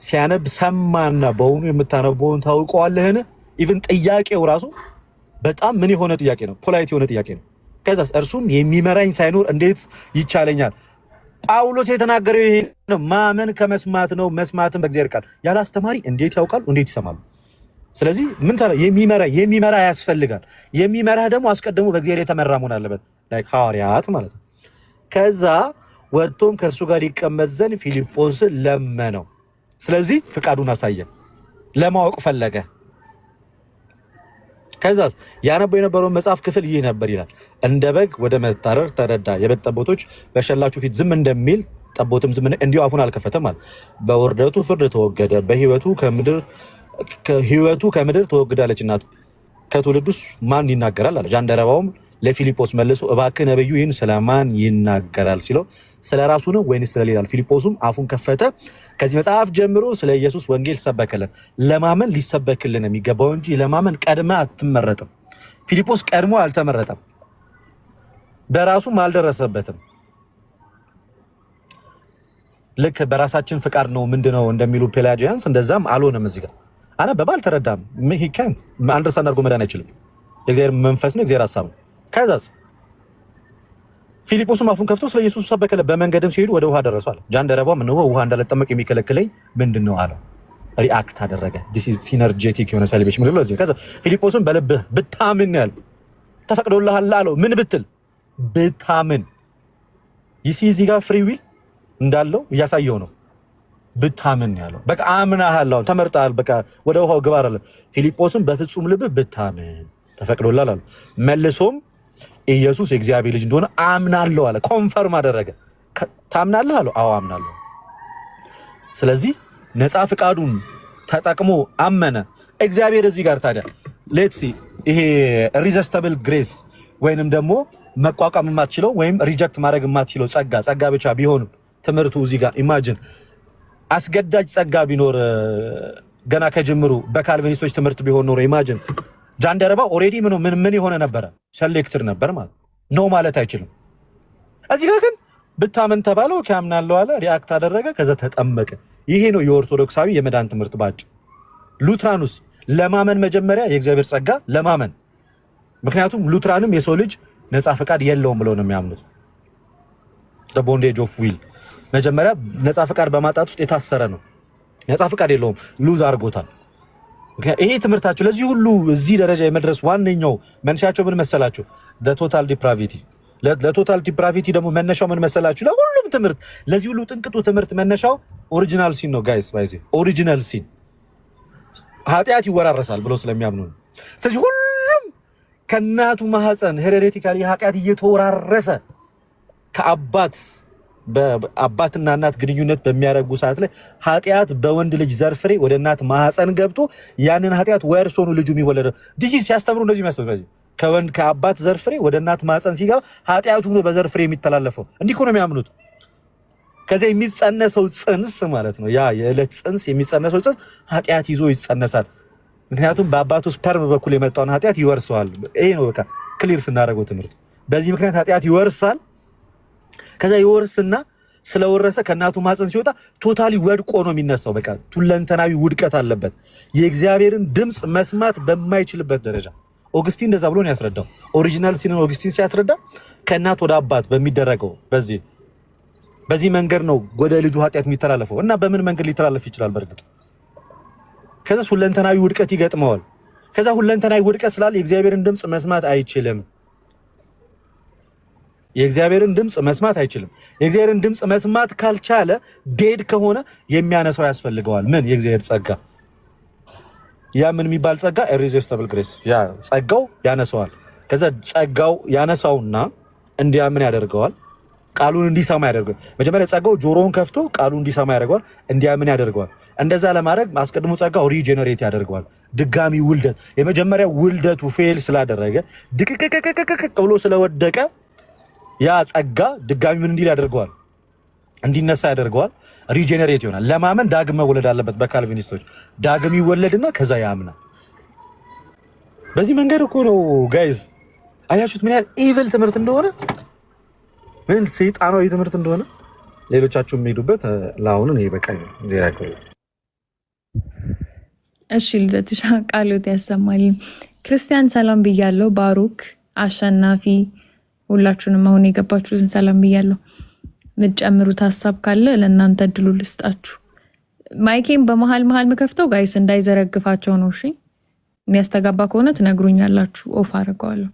ሲያነብ ሰማና በውኑ የምታነበውን ታውቀዋለህን? ኢቭን ጥያቄው ራሱ በጣም ምን የሆነ ጥያቄ ነው፣ ፖላይት የሆነ ጥያቄ ነው። ከዛስ እርሱም የሚመራኝ ሳይኖር እንዴት ይቻለኛል? ጳውሎስ የተናገረው ይሄ ነው። ማመን ከመስማት ነው፣ መስማትን በእግዚአብሔር ቃል። ያለ አስተማሪ እንዴት ያውቃሉ? እንዴት ይሰማሉ? ስለዚህ ምን ታዲያ የሚመራ ያስፈልጋል። የሚመራህ ደግሞ አስቀድሞ በእግዚአብሔር የተመራ መሆን አለበት፣ ላይክ ሐዋርያት ማለት ነው። ከዛ ወጥቶም ከእርሱ ጋር ይቀመጥ ዘንድ ፊልጶስን ለመነው። ስለዚህ ፍቃዱን አሳየ ለማወቅ ፈለገ ከዛስ ያነበው የነበረው መጽሐፍ ክፍል ይህ ነበር ይላል እንደ በግ ወደ መታረር ተረዳ የበግ ጠቦቶች በሸላቹ ፊት ዝም እንደሚል ጠቦትም ዝም እንዲሁ አፉን አልከፈተም ማለት በውርደቱ ፍርድ ተወገደ በህይወቱ ከምድር ተወግዳለችና ከትውልዱስ ማን ይናገራል አለ ጃንደረባውም ለፊሊጶስ መልሶ እባክህ ነብዩ ይህን ስለማን ይናገራል ሲለው ስለራሱ ነው ወይስ ስለሌላ ፊሊጶስም አፉን ከፈተ ከዚህ መጽሐፍ ጀምሮ ስለ ኢየሱስ ወንጌል ሰበከልን ለማመን ሊሰበክልን የሚገባው እንጂ ለማመን ቀድመ አትመረጥም ፊሊጶስ ቀድሞ አልተመረጠም በራሱም አልደረሰበትም ልክ በራሳችን ፍቃድ ነው ምንድነው እንደሚሉ ፔላጂያንስ እንደዛም አልሆነም እዚህ ጋር አና በባል ተረዳም he can't አንደርስታንድ አድርጎ መዳን አይችልም የእግዚአብሔር መንፈስ ነው የእግዚአብሔር ሐሳብ ከዛስ ፊሊጶስም አፉን ከፍቶ ስለ ኢየሱስ ሰበከለ በመንገድም ሲሄዱ ወደ ውሃ ደረሷል ጃንደረባው ምን ነው ውሃ እንዳልጠመቅ የሚከለክለኝ ምንድነው አለው ሪአክት አደረገ this is synergetic የሆነ ሳልቬሽን ምንድነው እዚህ ከዛ ፊሊጶስም በልብህ ብታምን ያለው ተፈቅዶልሃል አለው ምን ብትል ብታምን እዚህ ጋር ፍሪ ዊል እንዳለው እያሳየው ነው ብታምን ያለው በቃ አምናሃል ተመርጣል በቃ ወደ ውሃው ግባ አለ ፊሊጶስም በፍጹም ልብ ብታምን ተፈቅዶልሃል አለ መልሶም ኢየሱስ የእግዚአብሔር ልጅ እንደሆነ አምናለሁ አለ ኮንፈርም አደረገ ታምናለህ አለው አዎ አምናለሁ ስለዚህ ነፃ ፍቃዱን ተጠቅሞ አመነ እግዚአብሔር እዚህ ጋር ታዲያ ሌትስ ሲ ይሄ irresistible grace ወይንም ደግሞ መቋቋም የማትችለው ወይም ሪጀክት ማድረግ የማትችለው ጸጋ ብቻ ቢሆን ትምርቱ እዚህ ጋር ኢማጂን አስገዳጅ ጸጋ ቢኖር ገና ከጅምሩ በካልቪኒስቶች ትምርት ቢሆን ኖሮ ኢማጂን ጃንደረባ ኦሬዲ ምን የሆነ ነበር ሴሌክትድ ነበር ማለት ነው ማለት አይችልም እዚህ ጋር ግን ብታመን ተባለው ከአምናለው አለ ሪአክት አደረገ ከዛ ተጠመቀ ይሄ ነው የኦርቶዶክሳዊ የመዳን ትምርት ባጭ ሉትራኑስ ለማመን መጀመሪያ የእግዚአብሔር ጸጋ ለማመን ምክንያቱም ሉትራንም የሰው ልጅ ነፃ ፍቃድ የለውም ብለው ነው የሚያምኑት the bondage of will መጀመሪያ ነፃ ፍቃድ በማጣት ውስጥ የታሰረ ነው ነፃ ፍቃድ የለውም ሉዝ አድርጎታል ይሄ ትምርታቸው ለዚህ ሁሉ እዚህ ደረጃ የመድረስ ዋነኛው መንሻቸው ምን መሰላችሁ ለቶታል ዲፕራቪቲ ደግሞ መነሻው ምን መሰላችሁ ለሁሉም ትምርት ለዚህ ሁሉ ጥንቅጡ ትምርት መነሻው ኦሪጂናል ሲን ነው ጋይስ ባይዚ ኦሪጂናል ሲን ኃጢአት ይወራረሳል ብሎ ስለሚያምኑ ነው ስለዚህ ሁሉም ከናቱ ማህፀን ሄሬዲቲካሊ ኃጢአት እየተወራረሰ በአባትና እናት ግንኙነት በሚያረጉ ሰዓት ላይ ኃጢአት በወንድ ልጅ ዘር ፍሬ ወደ እናት ማህፀን ገብቶ ያንን ኃጢአት ወርሶ ነው ልጁ የሚወለደው ዲሲ ሲያስተምሩ እንደዚህ የሚያስተምሩ ከአባት ዘር ፍሬ ወደ እናት ማህፀን ሲገባ ኃጢአቱ ነው በዘር ፍሬ የሚተላለፈው እንዲህ ነው የሚያምኑት ከዚህ የሚጸነሰው ጽንስ ማለት ነው ያ የዕለት ጽንስ የሚጸነሰው ጽንስ ኃጢአት ይዞ ይጸነሳል ምክንያቱም በአባቱ ስፐርም በኩል የመጣውን ኃጢአት ይወርሰዋል ይሄ ነው በቃ ክሊር ስናደርገው ትምህርት በዚህ ምክንያት ኃጢአት ይወርሳል ከዛ ይወርስና ስለወረሰ ከናቱ ማህፀን ሲወጣ ቶታሊ ወድቆ ነው የሚነሳው በቃ ሁለንተናዊ ውድቀት አለበት የእግዚአብሔርን ድምጽ መስማት በማይችልበት ደረጃ ኦግስቲን እንደዛ ብሎ ነው ያስረዳው ኦሪጂናል ሲን ኦግስቲን ሲያስረዳ ከናት ወደ አባት በሚደረገው በዚህ መንገድ ነው ወደ ልጁ ኃጢአት የሚተላለፈው እና በምን መንገድ ሊተላለፍ ይችላል በርግጥ ከዛ ሁለንተናዊ ውድቀት ይገጥመዋል ከዛ ሁለንተናዊ ውድቀት ስላለ የእግዚአብሔርን ድምጽ መስማት አይችልም የእግዚአብሔርን ድምጽ መስማት አይችልም የእግዚአብሔርን ድምጽ መስማት ካልቻለ ዴድ ከሆነ የሚያነሳው ያስፈልገዋል ምን የእግዚአብሔር ጸጋ ያ ምን የሚባል ጸጋ irresistible grace ያ ጸጋው ያነሳዋል ከዛ ጸጋው ያነሳውና እንዲያምን ያደርገዋል ቃሉን እንዲሰማ ያደርገዋል መጀመሪያ ጸጋው ጆሮውን ከፍቶ ቃሉን እንዲሰማ ያደርገዋል እንዲያምን ያደርገዋል እንደዛ ለማድረግ ማስቀድሞ ጸጋው ሪጀነሬት ያደርገዋል ድጋሚ ውልደት የመጀመሪያ ውልደቱ ፌል ስላደረገ ድቅቅቅቅቅ ብሎ ስለወደቀ ያ ጸጋ ድጋሚ ምን እንዲል ያደርገዋል እንዲነሳ ያደርገዋል ሪጀነሬት ይሆናል ለማመን ዳግም መወለድ አለበት በካልቪኒስቶች ዳግም ይወለድና ከዛ ያምናል በዚህ መንገድ እኮ ነው ጋይስ አያችሁት ምን ያህል ኢቪል ትምህርት እንደሆነ ምን ሰይጣናዊ ትምህርት እንደሆነ ሌሎቻችሁ የሚሄዱበት ለአሁን ነው ይበቃኝ ዜራኮ እሺ ልደትሻ ቃሎት ያሰማል ክርስቲያን ሰላም ብያለሁ ባሩክ አሸናፊ ሁላችሁንም አሁን የገባችሁትን ሰላም ብያለሁ ምትጨምሩት ሐሳብ ካለ ለእናንተ እድሉ ልስጣችሁ ማይኬን በመሃል መከፍተው ጋይስ እንዳይዘረግፋቸው ነው እሺ የሚያስተጋባ ከሆነ ትነግሩኛላችሁ ኦፍ አድርገዋለሁ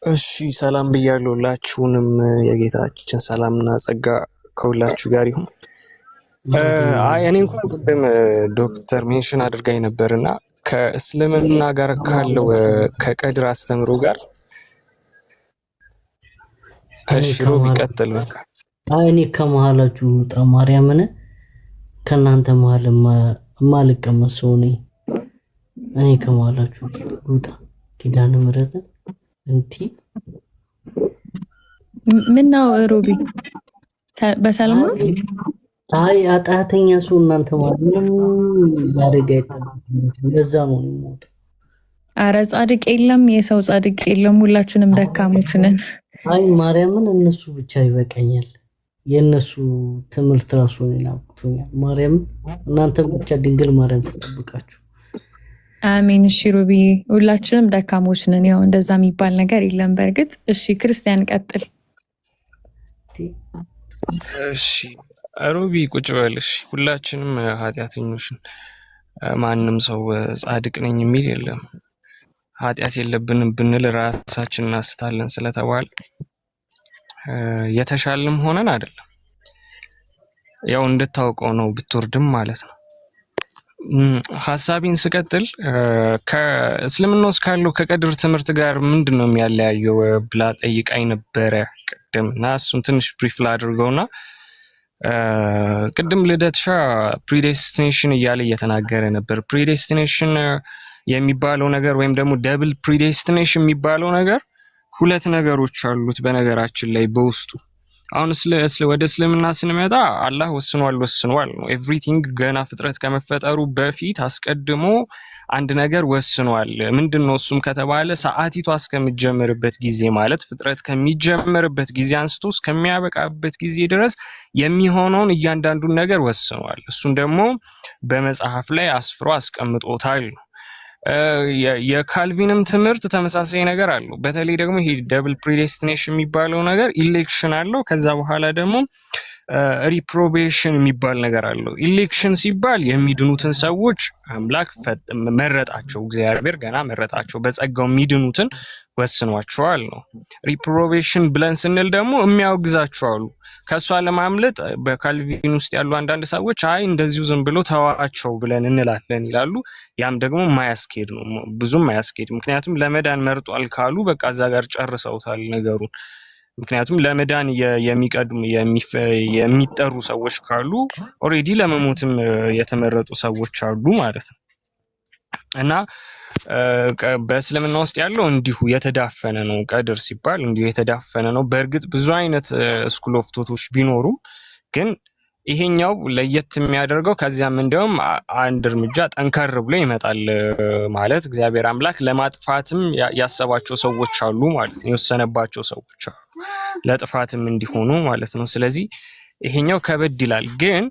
እሺ ሰላም ብያለሁ ሁላችሁንም የጌታችን ሰላምና ጸጋ ከሁላችሁ ጋር ይሁን። እኔ እንኳን ቅድም ዶክተር ሜንሽን አድርጋኝ ነበርና ከእስልምና ጋር ካለው ከቀድር አስተምሮ ጋር እሺ ሮብ ይቀጥል በቃ። እኔ ከመሃላችሁ ውጣ ማርያምን ከናንተ መሃል ማልቀመጥ ሰው ነኝ። እኔ ከመሃላችሁ ውጣ ኪዳነ ምሕረትን እንቲ ምን ነው ሮቢ በሰላም ነው? አይ አጣተኛ ሰው እናንተ ማለት ነው ያደጋ አይተናል። ለዛ ነው የሚሞት። አረ ጻድቅ የለም የሰው ጻድቅ የለም፣ ሁላችንም ደካሞች ነን። አይ ማርያምን እነሱ ብቻ ይበቃኛል። የነሱ ትምህርት ራሱ ነው ያቁቶኛል። ማርያም እናንተ ብቻ ድንግል ማርያም ተጠብቃችሁ። አሜን። እሺ ሮቢ ሁላችንም ደካሞች ነን። ያው እንደዛ የሚባል ነገር የለም በእርግጥ። እሺ ክርስቲያን ቀጥል። እሺ ሮቢ ቁጭ በልሽ። ሁላችንም ኃጢአተኞች ነን። ማንም ሰው ጻድቅ ነኝ የሚል የለም። ኃጢአት የለብንም ብንል ራሳችንን እናስታለን ስለተባለ የተሻለም ሆነን አይደለም። ያው እንድታውቀው ነው ብትወርድም ማለት ነው። ሐሳቤን ስቀጥል ከእስልምና ውስጥ ካለው ከቀድር ትምህርት ጋር ምንድነው የሚያለያየው ብላ ጠይቃኝ ነበረ ቅድም እና እሱን ትንሽ ብሪፍ ላድርገውና ቅድም ልደትሻ ፕሪዴስቲኔሽን እያለ እየተናገረ ነበር። ፕሪዴስቲኔሽን የሚባለው ነገር ወይም ደግሞ ደብል ፕሪዴስቲኔሽን የሚባለው ነገር ሁለት ነገሮች አሉት በነገራችን ላይ በውስጡ። አሁን ወደ እስልምና ስንመጣ አላህ ወስኗል ነው። ኤቭሪቲንግ ገና ፍጥረት ከመፈጠሩ በፊት አስቀድሞ አንድ ነገር ወስኗል። ምንድነው እሱም ከተባለ ሰዓቲቷ እስከሚጀምርበት ጊዜ ማለት ፍጥረት ከሚጀምርበት ጊዜ አንስቶ እስከሚያበቃበት ጊዜ ድረስ የሚሆነውን እያንዳንዱን ነገር ወስኗል። እሱን ደግሞ በመጽሐፍ ላይ አስፍሮ አስቀምጦታል ነው። የካልቪንም ትምህርት ተመሳሳይ ነገር አለው። በተለይ ደግሞ ይሄ ደብል ፕሪዴስቲኔሽን የሚባለው ነገር ኢሌክሽን አለው። ከዛ በኋላ ደግሞ ሪፕሮቤሽን የሚባል ነገር አለው። ኢሌክሽን ሲባል የሚድኑትን ሰዎች አምላክ መረጣቸው፣ እግዚአብሔር ገና መረጣቸው፣ በጸጋው የሚድኑትን ወስኗቸዋል ነው። ሪፕሮቤሽን ብለን ስንል ደግሞ የሚያወግዛቸው አሉ። ከሷ ለማምለጥ በካልቪን ውስጥ ያሉ አንዳንድ ሰዎች አይ እንደዚሁ ዝም ብሎ ተዋቸው ብለን እንላለን ይላሉ። ያም ደግሞ ማያስኬድ ነው፣ ብዙም ማያስኬድ። ምክንያቱም ለመዳን መርጧል ካሉ በቃ እዛ ጋር ጨርሰውታል ነገሩን። ምክንያቱም ለመዳን የሚጠሩ ሰዎች ካሉ ኦሬዲ ለመሞትም የተመረጡ ሰዎች አሉ ማለት ነው። እና በእስልምና ውስጥ ያለው እንዲሁ የተዳፈነ ነው። ቀድር ሲባል እንዲሁ የተዳፈነ ነው። በእርግጥ ብዙ አይነት ስኩል ኦፍ ቶቶች ቢኖሩም ግን ይሄኛው ለየት የሚያደርገው ከዚያም እንደውም አንድ እርምጃ ጠንከር ብሎ ይመጣል ማለት እግዚአብሔር አምላክ ለማጥፋትም ያሰባቸው ሰዎች አሉ ማለት ነው። የወሰነባቸው ሰዎች አሉ ለጥፋትም እንዲሆኑ ማለት ነው። ስለዚህ ይሄኛው ከበድ ይላል። ግን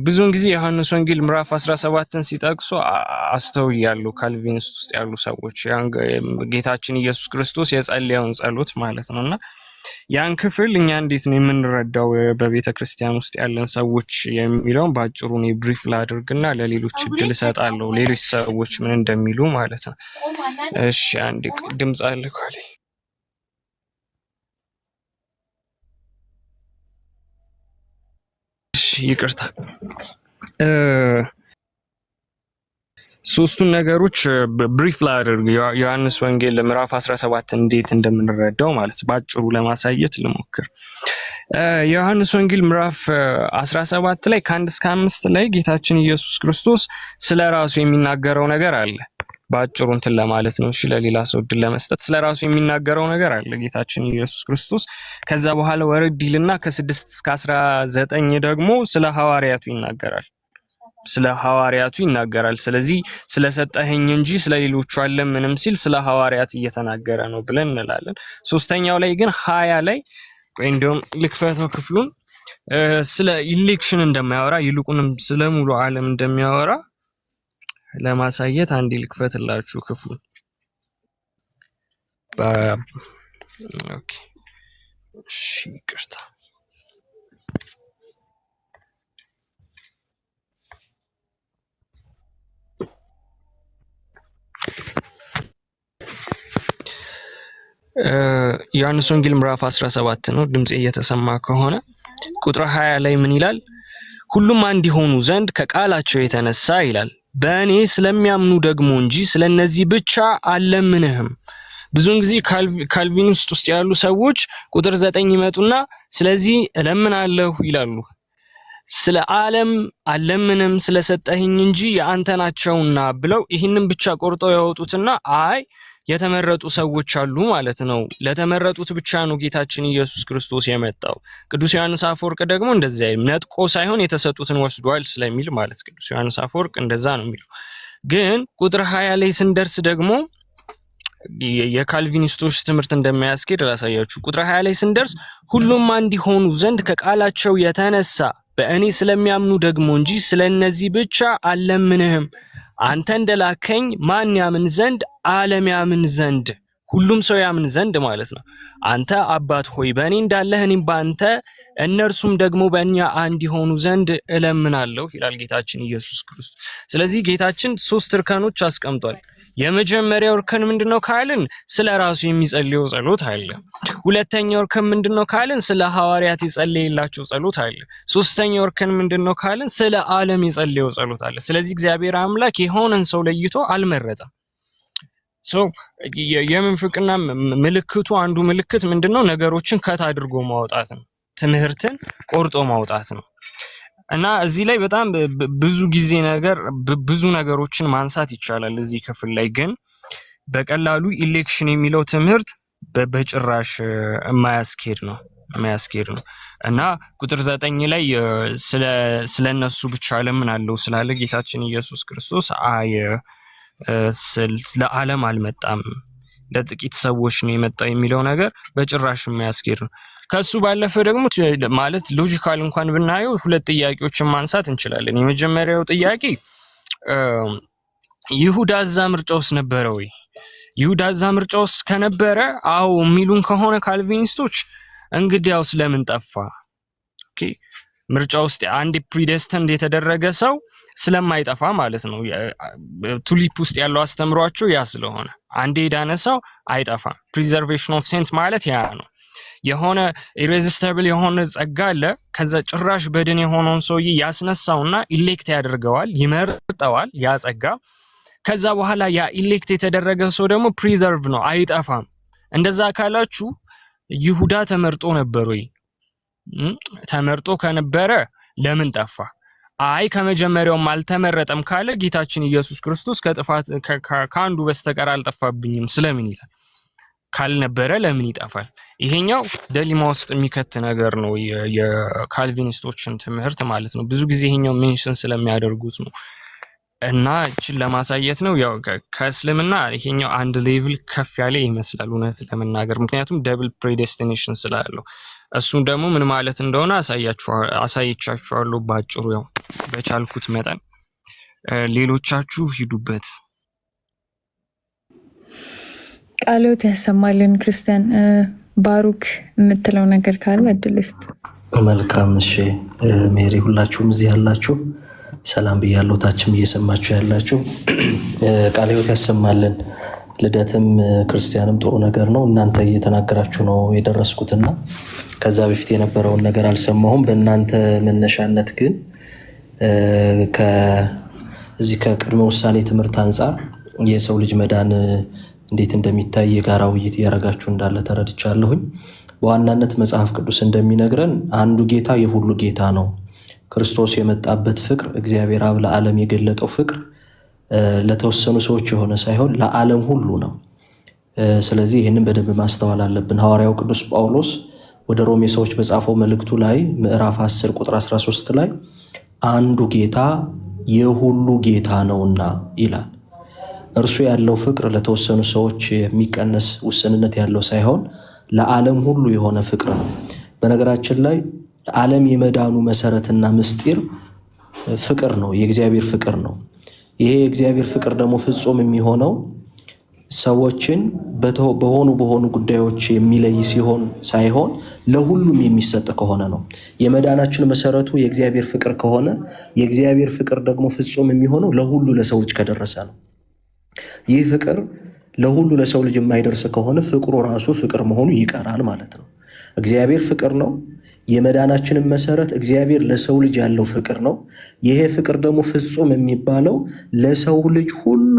ብዙውን ጊዜ ዮሐንስ ወንጌል ምዕራፍ 17ን ሲጠቅሱ አስተውያለሁ። ካልቪኒስት ውስጥ ያሉ ሰዎች ጌታችን ኢየሱስ ክርስቶስ የጸለየውን ጸሎት ማለት ነውና ያን ክፍል እኛ እንዴት ነው የምንረዳው በቤተ ክርስቲያን ውስጥ ያለን ሰዎች የሚለውን ባጭሩ ነው ብሪፍ ላድርግና ለሌሎች እድል እሰጣለሁ፣ ሌሎች ሰዎች ምን እንደሚሉ ማለት ነው። እሺ አንዴ ድምጽ አለ ካለ ይቅርታ። ሶስቱን ነገሮች ብሪፍ ላድርግ። ዮሐንስ ወንጌል ምዕራፍ 17 እንዴት እንደምንረዳው ማለት ባጭሩ ለማሳየት ልሞክር። ዮሐንስ ወንጌል ምዕራፍ 17 ላይ ከ1 እስከ 5 ላይ ጌታችን ኢየሱስ ክርስቶስ ስለራሱ የሚናገረው ነገር አለ። ባጭሩ እንትን ለማለት ነው። እሺ ለሌላ ሰው እድል ለመስጠት ስለራሱ የሚናገረው ነገር አለ ጌታችን ኢየሱስ ክርስቶስ። ከዛ በኋላ ወረድ ይልና ከ6 እስከ 19 ደግሞ ስለ ሐዋርያቱ ይናገራል። ስለዚህ ስለሰጠኸኝ እንጂ ስለሌሎቹ አለ ምንም ሲል ስለ ሐዋርያት እየተናገረ ነው ብለን እንላለን። ሶስተኛው ላይ ግን 20 ላይ እንደውም ልክፈተው ክፍሉን ስለ ኢሌክሽን እንደማያወራ ይልቁንም ስለ ሙሉ ዓለም እንደሚያወራ ለማሳየት አንዴ ልክፈትላችሁ ክፍሉን። ኦኬ እሺ ይቅርታ። ዮሐንስ ወንጌል ምዕራፍ 17 ነው ድምጽ እየተሰማ ከሆነ ቁጥር 20 ላይ ምን ይላል? ሁሉም አንድ ይሆኑ ዘንድ ከቃላቸው የተነሳ ይላል በእኔ ስለሚያምኑ ደግሞ እንጂ ስለነዚህ ብቻ አልለምንህም። ብዙውን ጊዜ ካልቪኒስት ውስጥ ያሉ ሰዎች ቁጥር 9 ይመጡና ስለዚህ እለምናለሁ ይላሉ። ስለ ዓለም አልለምንም ስለሰጠህኝ እንጂ የአንተ ናቸውና ብለው ይህንን ብቻ ቆርጠው ያወጡትና አይ የተመረጡ ሰዎች አሉ ማለት ነው። ለተመረጡት ብቻ ነው ጌታችን ኢየሱስ ክርስቶስ የመጣው። ቅዱስ ዮሐንስ አፈወርቅ ደግሞ እንደዛ ነጥቆ ሳይሆን የተሰጡትን ወስዷል ስለሚል ማለት ቅዱስ ዮሐንስ አፈወርቅ እንደዛ ነው የሚለው። ግን ቁጥር 20 ላይ ስንደርስ ደግሞ የካልቪኒስቶች ትምህርት እንደማያስኬድ ላሳያችሁ። ቁጥር 20 ላይ ስንደርስ ሁሉም አንድ ይሆኑ ዘንድ ከቃላቸው የተነሳ በእኔ ስለሚያምኑ ደግሞ እንጂ ስለነዚህ ብቻ አልለምንህም። አንተ እንደላከኝ ማን ያምን ዘንድ ዓለም ያምን ዘንድ ሁሉም ሰው ያምን ዘንድ ማለት ነው። አንተ አባት ሆይ በእኔ እንዳለህ እኔም በአንተ እነርሱም ደግሞ በእኛ አንድ ይሆኑ ዘንድ እለምናለሁ ይላል ጌታችን ኢየሱስ ክርስቶስ። ስለዚህ ጌታችን 3 እርከኖች አስቀምጧል። የመጀመሪያው እርከን ምንድነው ካልን ስለ ራሱ የሚጸልየው ጸሎት አለ። ሁለተኛው እርከን ምንድነው ካልን ስለ ሐዋርያት የጸለየላቸው ጸሎት አለ። ሶስተኛው እርከን ምንድነው ካልን ስለ ዓለም የጸለየው ጸሎት አለ። ስለዚህ እግዚአብሔር አምላክ የሆነን ሰው ለይቶ አልመረጠም። የምንፍቅና ምልክቱ አንዱ ምልክት ምንድነው? ነገሮችን ከት አድርጎ ማውጣት ነው። ትምህርትን ቆርጦ ማውጣት ነው። እና እዚህ ላይ በጣም ብዙ ነገሮችን ማንሳት ይቻላል። እዚህ ክፍል ላይ ግን በቀላሉ ኢሌክሽን የሚለው ትምህርት በጭራሽ የማያስኬድ ነው። እና ቁጥር 9 ላይ ስለነሱ ብቻ ለምናለው ስላለ ጌታችን ኢየሱስ ክርስቶስ ለዓለም አልመጣም ለጥቂት ሰዎች ነው የመጣው የሚለው ነገር በጭራሽ የማያስኬድ ነው። ከሱ ባለፈ ደግሞ ማለት ሎጂካል እንኳን ብናየው 2 ጥያቄዎችን ማንሳት እንችላለን። የመጀመሪያው ጥያቄ ይሁዳ እዛ ምርጫ ውስጥ ነበረ ወይ? ይሁዳ እዛ ምርጫ ውስጥ ከነበረ አዎ የሚሉን ከሆነ ካልቪኒስቶች እንግዲያው ስለምን ጠፋ? ኦኬ ምርጫ ውስጥ አንድ ፕሪዴስቲንድ የተደረገ ሰው ስለማይጠፋ ማለት ነው። ቱሊፕ ውስጥ ያለው አስተምሯቸው ያ ስለሆነ አንዴ የዳነ ሰው አይጠፋም። ፕሪዘርቬሽን ኦፍ ሴንት ማለት ያ ነው። የሆነ ኢሬዚስታብል የሆነ ጸጋ አለ። ከዛ ጭራሽ በድን የሆነውን ሰውዬ ያስነሳውና ኢሌክት ያደርገዋል፣ ይመርጠዋል ያ ጸጋ። ከዛ በኋላ ያ ኢሌክት የተደረገ ሰው ደግሞ ፕሪዘርቭ ነው፣ አይጠፋም። እንደዛ ካላችሁ ይሁዳ ተመርጦ ነበር ወይ? ተመርጦ ከነበረ ለምን ጠፋ? አይ ከመጀመሪያውም አልተመረጠም ካለ ጌታችን ኢየሱስ ክርስቶስ ከጥፋት ከአንዱ በስተቀር አልጠፋብኝም ስለምን ይላል? ካልነበረ ለምን ይጠፋል? ይሄኛው ደሊማ ውስጥ የሚከት ነገር ነው፣ የካልቪኒስቶችን ትምህርት ማለት ነው። ብዙ ጊዜ ይሄኛው ሜንሽን ስለሚያደርጉት ነው። እና እቺን ለማሳየት ነው። ያው ከእስልምና ይሄኛው አንድ ሌቭል ከፍ ያለ ይመስላል እውነት ለመናገር፣ ምክንያቱም ደብል ፕሬዴስቲኔሽን ስላለው። እሱም ደግሞ ምን ማለት እንደሆነ አሳይቻችኋለሁ ባጭሩ፣ ያው በቻልኩት መጠን። ሌሎቻችሁ ሂዱበት። ቃሎት ያሰማልን። ክርስቲያን ባሩክ የምትለው ነገር ካለ እድል ስጥ። መልካም። እሺ ሜሪ፣ ሁላችሁም እዚህ ያላችሁ ሰላም ብያለሁ። ታችም እየሰማችሁ ያላችሁ ቃሎት ያሰማልን። ልደትም ክርስቲያንም ጥሩ ነገር ነው። እናንተ እየተናገራችሁ ነው የደረስኩትና ከዛ በፊት የነበረውን ነገር አልሰማሁም። በእናንተ መነሻነት ግን ከዚህ ከቅድመ ውሳኔ ትምህርት አንጻር የሰው ልጅ መዳን እንዴት እንደሚታይ የጋራ ውይይት እያደረጋችሁ እንዳለ ተረድቻለሁኝ። በዋናነት መጽሐፍ ቅዱስ እንደሚነግረን አንዱ ጌታ የሁሉ ጌታ ነው። ክርስቶስ የመጣበት ፍቅር፣ እግዚአብሔር አብ ለዓለም የገለጠው ፍቅር ለተወሰኑ ሰዎች የሆነ ሳይሆን ለዓለም ሁሉ ነው። ስለዚህ ይህንን በደንብ ማስተዋል አለብን። ሐዋርያው ቅዱስ ጳውሎስ ወደ ሮሜ ሰዎች በጻፈው መልእክቱ ላይ ምዕራፍ 10 ቁጥር 13 ላይ አንዱ ጌታ የሁሉ ጌታ ነውና ይላል። እርሱ ያለው ፍቅር ለተወሰኑ ሰዎች የሚቀነስ ውስንነት ያለው ሳይሆን ለዓለም ሁሉ የሆነ ፍቅር ነው። በነገራችን ላይ ዓለም የመዳኑ መሰረትና ምስጢር ፍቅር ነው፣ የእግዚአብሔር ፍቅር ነው። ይሄ የእግዚአብሔር ፍቅር ደግሞ ፍጹም የሚሆነው ሰዎችን በሆኑ ጉዳዮች የሚለይ ሲሆን ሳይሆን ለሁሉም የሚሰጥ ከሆነ ነው። የመዳናችን መሰረቱ የእግዚአብሔር ፍቅር ከሆነ የእግዚአብሔር ፍቅር ደግሞ ፍጹም የሚሆነው ለሁሉ ለሰዎች ከደረሰ ነው። ይህ ፍቅር ለሁሉ ለሰው ልጅ የማይደርስ ከሆነ ፍቅሩ ራሱ ፍቅር መሆኑ ይቀራል ማለት ነው። እግዚአብሔር ፍቅር ነው። የመዳናችንን መሰረት እግዚአብሔር ለሰው ልጅ ያለው ፍቅር ነው። ይሄ ፍቅር ደግሞ ፍጹም የሚባለው ለሰው ልጅ ሁሉ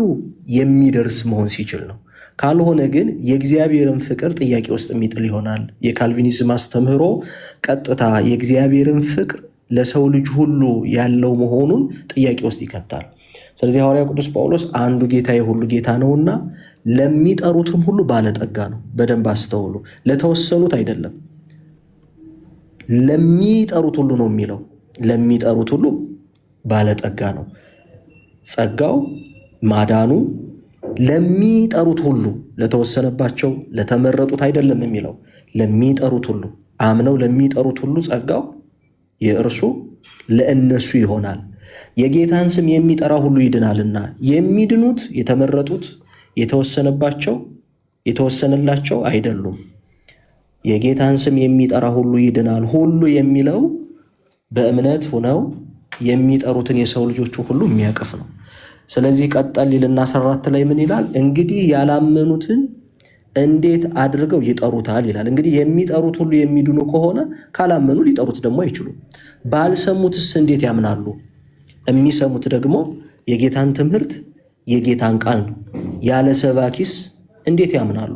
የሚደርስ መሆን ሲችል ነው። ካልሆነ ግን የእግዚአብሔርን ፍቅር ጥያቄ ውስጥ የሚጥል ይሆናል። የካልቪኒዝም አስተምህሮ ቀጥታ የእግዚአብሔርን ፍቅር ለሰው ልጅ ሁሉ ያለው መሆኑን ጥያቄ ውስጥ ይከታል። ስለዚህ ሐዋርያው ቅዱስ ጳውሎስ አንዱ ጌታ የሁሉ ጌታ ነውና ለሚጠሩትም ሁሉ ባለጠጋ ነው። በደንብ አስተውሉ። ለተወሰኑት አይደለም፣ ለሚጠሩት ሁሉ ነው የሚለው። ለሚጠሩት ሁሉ ባለጠጋ ነው። ጸጋው ማዳኑ ለሚጠሩት ሁሉ፣ ለተወሰነባቸው ለተመረጡት አይደለም የሚለው። ለሚጠሩት ሁሉ አምነው ለሚጠሩት ሁሉ ጸጋው የእርሱ ለእነሱ ይሆናል። የጌታን ስም የሚጠራ ሁሉ ይድናልና። የሚድኑት የተመረጡት የተወሰነባቸው የተወሰነላቸው አይደሉም። የጌታን ስም የሚጠራ ሁሉ ይድናል። ሁሉ የሚለው በእምነት ሆነው የሚጠሩትን የሰው ልጆቹ ሁሉ የሚያቅፍ ነው። ስለዚህ ቀጠል ይልና 14 ላይ ምን ይላል? እንግዲህ ያላመኑትን እንዴት አድርገው ይጠሩታል ይላል። እንግዲህ የሚጠሩት ሁሉ የሚድኑ ከሆነ ካላመኑ ሊጠሩት ደግሞ አይችሉም። ባልሰሙትስ እንዴት ያምናሉ? የሚሰሙት ደግሞ የጌታን ትምህርት የጌታን ቃል ነው። ያለ ሰባኪስ እንዴት ያምናሉ?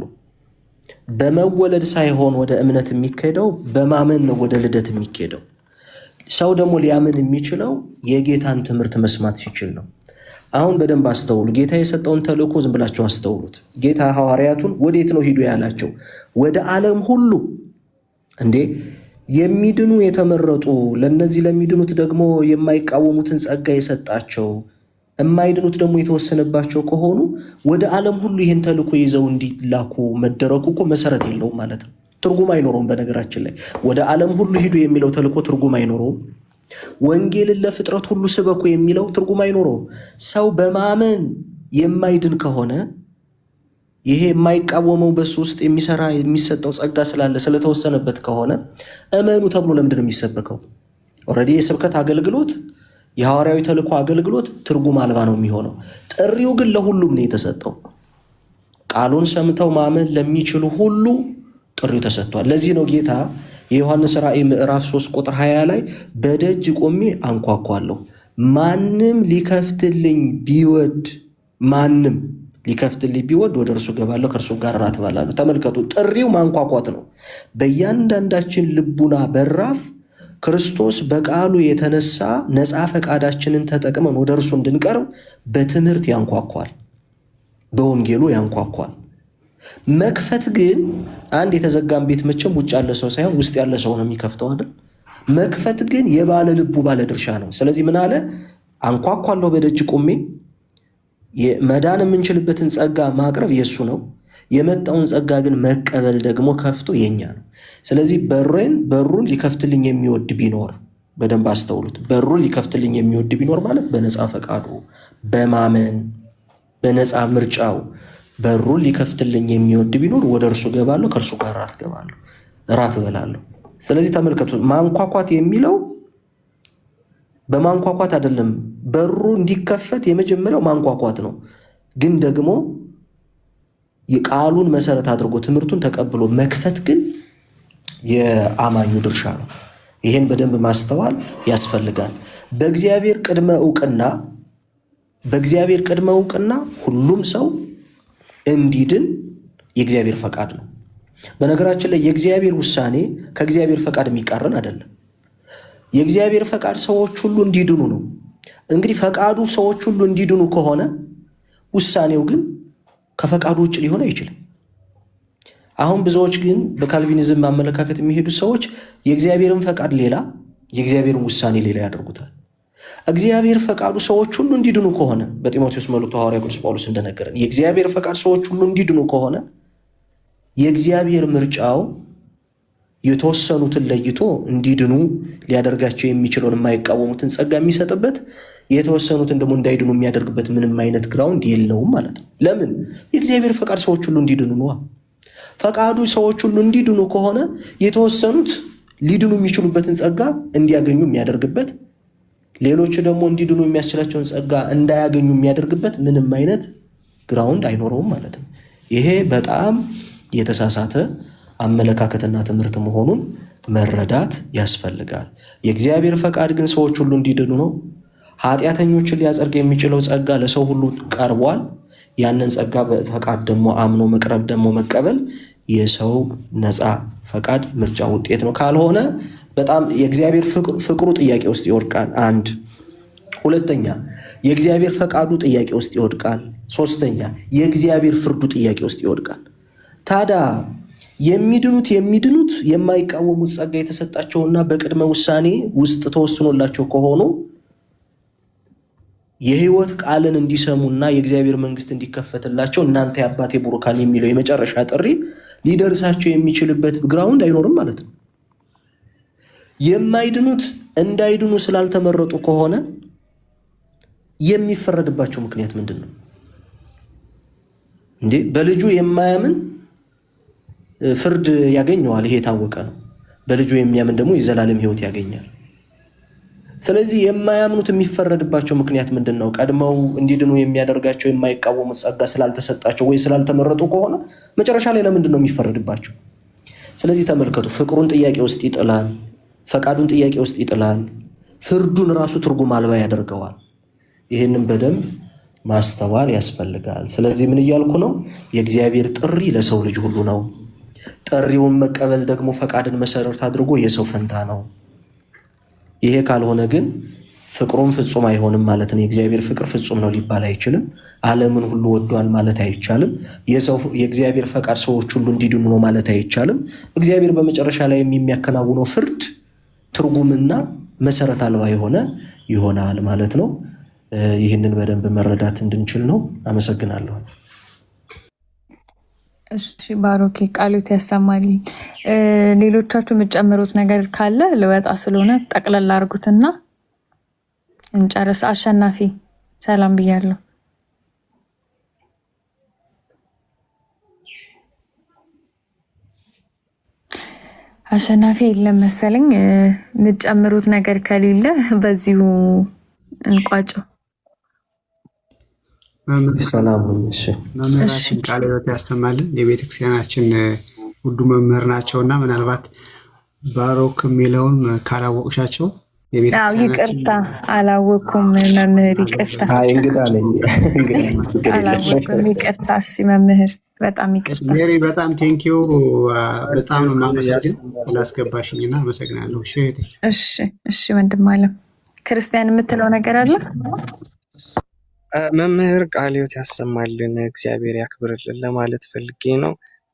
በመወለድ ሳይሆን ወደ እምነት የሚካሄደው በማመን ነው ወደ ልደት የሚካሄደው። ሰው ደግሞ ሊያምን የሚችለው የጌታን ትምህርት መስማት ሲችል ነው። አሁን በደንብ አስተውሉ። ጌታ የሰጠውን ተልእኮ ዝም ብላችሁ አስተውሉት። ጌታ ሐዋርያቱን ወዴት ነው ሂዱ ያላቸው? ወደ ዓለም ሁሉ። እንዴ የሚድኑ የተመረጡ፣ ለነዚህ ለሚድኑት ደግሞ የማይቃወሙትን ጸጋ የሰጣቸው፣ የማይድኑት ደግሞ የተወሰነባቸው ከሆኑ ወደ ዓለም ሁሉ ይህን ተልእኮ ይዘው እንዲላኩ መደረጉ እኮ መሰረት የለውም ማለት ነው። ትርጉም አይኖረውም። በነገራችን ላይ ወደ ዓለም ሁሉ ሂዱ የሚለው ተልእኮ ትርጉም አይኖረውም። ወንጌልን ለፍጥረት ሁሉ ስበኩ የሚለው ትርጉም አይኖረውም። ሰው በማመን የማይድን ከሆነ ይሄ የማይቃወመው በሱ ውስጥ የሚሰራ የሚሰጠው ጸጋ ስላለ ስለተወሰነበት ከሆነ እመኑ ተብሎ ለምንድን ነው የሚሰበከው? ኦልሬዲ የስብከት አገልግሎት የሐዋርያዊ ተልእኮ አገልግሎት ትርጉም አልባ ነው የሚሆነው። ጥሪው ግን ለሁሉም ነው የተሰጠው። ቃሉን ሰምተው ማመን ለሚችሉ ሁሉ ጥሪው ተሰጥቷል። ለዚህ ነው ጌታ የዮሐንስ ራእይ ምዕራፍ 3 ቁጥር 20 ላይ በደጅ ቆሜ አንኳኳለሁ፣ ማንም ሊከፍትልኝ ቢወድ ወደ እርሱ ገባለሁ፣ ከእርሱ ጋር እራት እበላለሁ። ተመልከቱ፣ ጥሪው ማንኳኳት ነው። በእያንዳንዳችን ልቡና በራፍ ክርስቶስ በቃሉ የተነሳ ነፃ ፈቃዳችንን ተጠቅመን ወደ እርሱ እንድንቀርብ በትምህርት ያንኳኳል፣ በወንጌሉ ያንኳኳል። መክፈት ግን አንድ የተዘጋን ቤት መቼም ውጭ ያለ ሰው ሳይሆን ውስጥ ያለ ሰው ነው የሚከፍተው አይደል? መክፈት ግን የባለ ልቡ ባለ ድርሻ ነው። ስለዚህ ምን አለ? አንኳኳለሁ በደጅ ቆሜ። መዳን የምንችልበትን ጸጋ ማቅረብ የሱ ነው። የመጣውን ጸጋ ግን መቀበል ደግሞ ከፍቶ የኛ ነው። ስለዚህ በሩን ሊከፍትልኝ የሚወድ ቢኖር፣ በደንብ አስተውሉት፣ በሩን ሊከፍትልኝ የሚወድ ቢኖር ማለት በነፃ ፈቃዱ በማመን በነፃ ምርጫው በሩን ሊከፍትልኝ የሚወድ ቢኖር ወደ እርሱ ገባለሁ፣ ከእርሱ ጋር እራት እበላለሁ። ስለዚህ ተመልከቱ፣ ማንኳኳት የሚለው በማንኳኳት አይደለም። በሩ እንዲከፈት የመጀመሪያው ማንኳኳት ነው። ግን ደግሞ የቃሉን መሰረት አድርጎ ትምህርቱን ተቀብሎ መክፈት ግን የአማኙ ድርሻ ነው። ይሄን በደንብ ማስተዋል ያስፈልጋል። በእግዚአብሔር ቅድመ ዕውቅና ሁሉም ሰው እንዲድን የእግዚአብሔር ፈቃድ ነው። በነገራችን ላይ የእግዚአብሔር ውሳኔ ከእግዚአብሔር ፈቃድ የሚቃረን አይደለም። የእግዚአብሔር ፈቃድ ሰዎች ሁሉ እንዲድኑ ነው። እንግዲህ ፈቃዱ ሰዎች ሁሉ እንዲድኑ ከሆነ ውሳኔው ግን ከፈቃዱ ውጭ ሊሆን አይችልም። አሁን ብዙዎች ግን በካልቪኒዝም አመለካከት የሚሄዱ ሰዎች የእግዚአብሔርን ፈቃድ ሌላ፣ የእግዚአብሔርን ውሳኔ ሌላ ያደርጉታል። እግዚአብሔር ፈቃዱ ሰዎች ሁሉ እንዲድኑ ከሆነ በጢሞቴዎስ መልእክቱ ሐዋርያ ቅዱስ ጳውሎስ እንደነገረን የእግዚአብሔር ፈቃድ ሰዎች ሁሉ እንዲድኑ ከሆነ የእግዚአብሔር ምርጫው የተወሰኑትን ለይቶ እንዲድኑ ሊያደርጋቸው የሚችለውን የማይቃወሙትን ጸጋ የሚሰጥበት፣ የተወሰኑትን ደግሞ እንዳይድኑ የሚያደርግበት ምንም አይነት ግራውንድ የለውም ማለት ነው። ለምን? የእግዚአብሔር ፈቃድ ሰዎች ሁሉ እንዲድኑ ነዋ። ፈቃዱ ሰዎች ሁሉ እንዲድኑ ከሆነ የተወሰኑት ሊድኑ የሚችሉበትን ጸጋ እንዲያገኙ የሚያደርግበት፣ ሌሎች ደግሞ እንዲድኑ የሚያስችላቸውን ጸጋ እንዳያገኙ የሚያደርግበት ምንም አይነት ግራውንድ አይኖረውም ማለት ነው። ይሄ በጣም የተሳሳተ አመለካከትና ትምህርት መሆኑን መረዳት ያስፈልጋል። የእግዚአብሔር ፈቃድ ግን ሰዎች ሁሉ እንዲድኑ ነው። ኃጢአተኞችን ሊያጸድቅ የሚችለው ጸጋ ለሰው ሁሉ ቀርቧል። ያንን ጸጋ በፈቃድ ደግሞ አምኖ መቅረብ ደግሞ መቀበል የሰው ነፃ ፈቃድ ምርጫ ውጤት ነው። ካልሆነ በጣም የእግዚአብሔር ፍቅሩ ጥያቄ ውስጥ ይወድቃል። አንድ ሁለተኛ የእግዚአብሔር ፈቃዱ ጥያቄ ውስጥ ይወድቃል። ሶስተኛ የእግዚአብሔር ፍርዱ ጥያቄ ውስጥ ይወድቃል። ታዲያ የሚድኑት የማይቃወሙት ጸጋ የተሰጣቸውና በቅድመ ውሳኔ ውስጥ ተወስኖላቸው ከሆኑ የህይወት ቃልን እንዲሰሙና የእግዚአብሔር መንግስት እንዲከፈትላቸው እናንተ የአባቴ ቡሩካን የሚለው የመጨረሻ ጥሪ ሊደርሳቸው የሚችልበት ግራውንድ አይኖርም ማለት ነው። የማይድኑት እንዳይድኑ ስላልተመረጡ ከሆነ የሚፈረድባቸው ምክንያት ምንድን ነው እንዴ? በልጁ የማያምን ፍርድ ያገኘዋል። ይሄ የታወቀ ነው። በልጁ የሚያምን ደግሞ የዘላለም ህይወት ያገኛል። ስለዚህ የማያምኑት የሚፈረድባቸው ምክንያት ምንድን ነው? ቀድመው እንዲድኑ የሚያደርጋቸው የማይቃወሙት ጸጋ ስላልተሰጣቸው ወይ ስላልተመረጡ ከሆነ መጨረሻ ላይ ለምንድን ነው የሚፈረድባቸው? ስለዚህ ተመልከቱ፣ ፍቅሩን ጥያቄ ውስጥ ይጥላል፣ ፈቃዱን ጥያቄ ውስጥ ይጥላል፣ ፍርዱን ራሱ ትርጉም አልባ ያደርገዋል። ይህንን በደንብ ማስተዋል ያስፈልጋል። ስለዚህ ምን እያልኩ ነው? የእግዚአብሔር ጥሪ ለሰው ልጅ ሁሉ ነው። ጥሪውን መቀበል ደግሞ ፈቃድን መሰረት አድርጎ የሰው ፈንታ ነው። ይሄ ካልሆነ ግን ፍቅሩም ፍጹም አይሆንም ማለት ነው። የእግዚአብሔር ፍቅር ፍጹም ነው ሊባል አይችልም። ዓለምን ሁሉ ወዷል ማለት አይቻልም። የእግዚአብሔር ፈቃድ ሰዎች ሁሉ እንዲድኑ ነው ማለት አይቻልም። እግዚአብሔር በመጨረሻ ላይ የሚያከናውነው ፍርድ ትርጉምና መሰረት አልባ የሆነ ይሆናል ማለት ነው። ይህንን በደንብ መረዳት እንድንችል ነው። አመሰግናለሁ። እሺ ባሮኬ ቃሉት ያሰማልኝ። ሌሎቻችሁ የምትጨምሩት ነገር ካለ ልወጣ ስለሆነ ጠቅለል አድርጉትና እንጨርስ። አሸናፊ ሰላም ብያለሁ። አሸናፊ የለም መሰለኝ። የምትጨምሩት ነገር ከሌለ በዚሁ እንቋጨው። መምህራችን ቃለ ሕይወት ያሰማልን። የቤተክርስቲያናችን ውዱ መምህር ናቸውና ምናልባት ባሮክ የሚለውን ካላወቅሻቸው ይቅርታ፣ አላወኩም መምህር፣ ይቅርታ አላወኩም፣ ይቅርታ። እሺ መምህር በጣም ይቅርታ። ሜሪ በጣም ቴንኪው፣ በጣም ነው የማመሰግን ስላስገባሽኝና አመሰግናለሁ። እሺ ወንድም አለም ክርስቲያን የምትለው ነገር አለ? መምህር ቃለ ሕይወት ያሰማልን፣ እግዚአብሔር ያክብርልን ለማለት ፈልጌ ነው።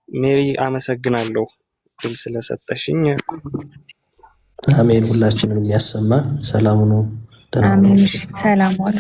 ሜሪ አመሰግናለሁ ድል ስለሰጠሽኝ። አሜን። ሁላችንም ያሰማን። ሰላም ነው። አሜን። ሰላም ዋሉ።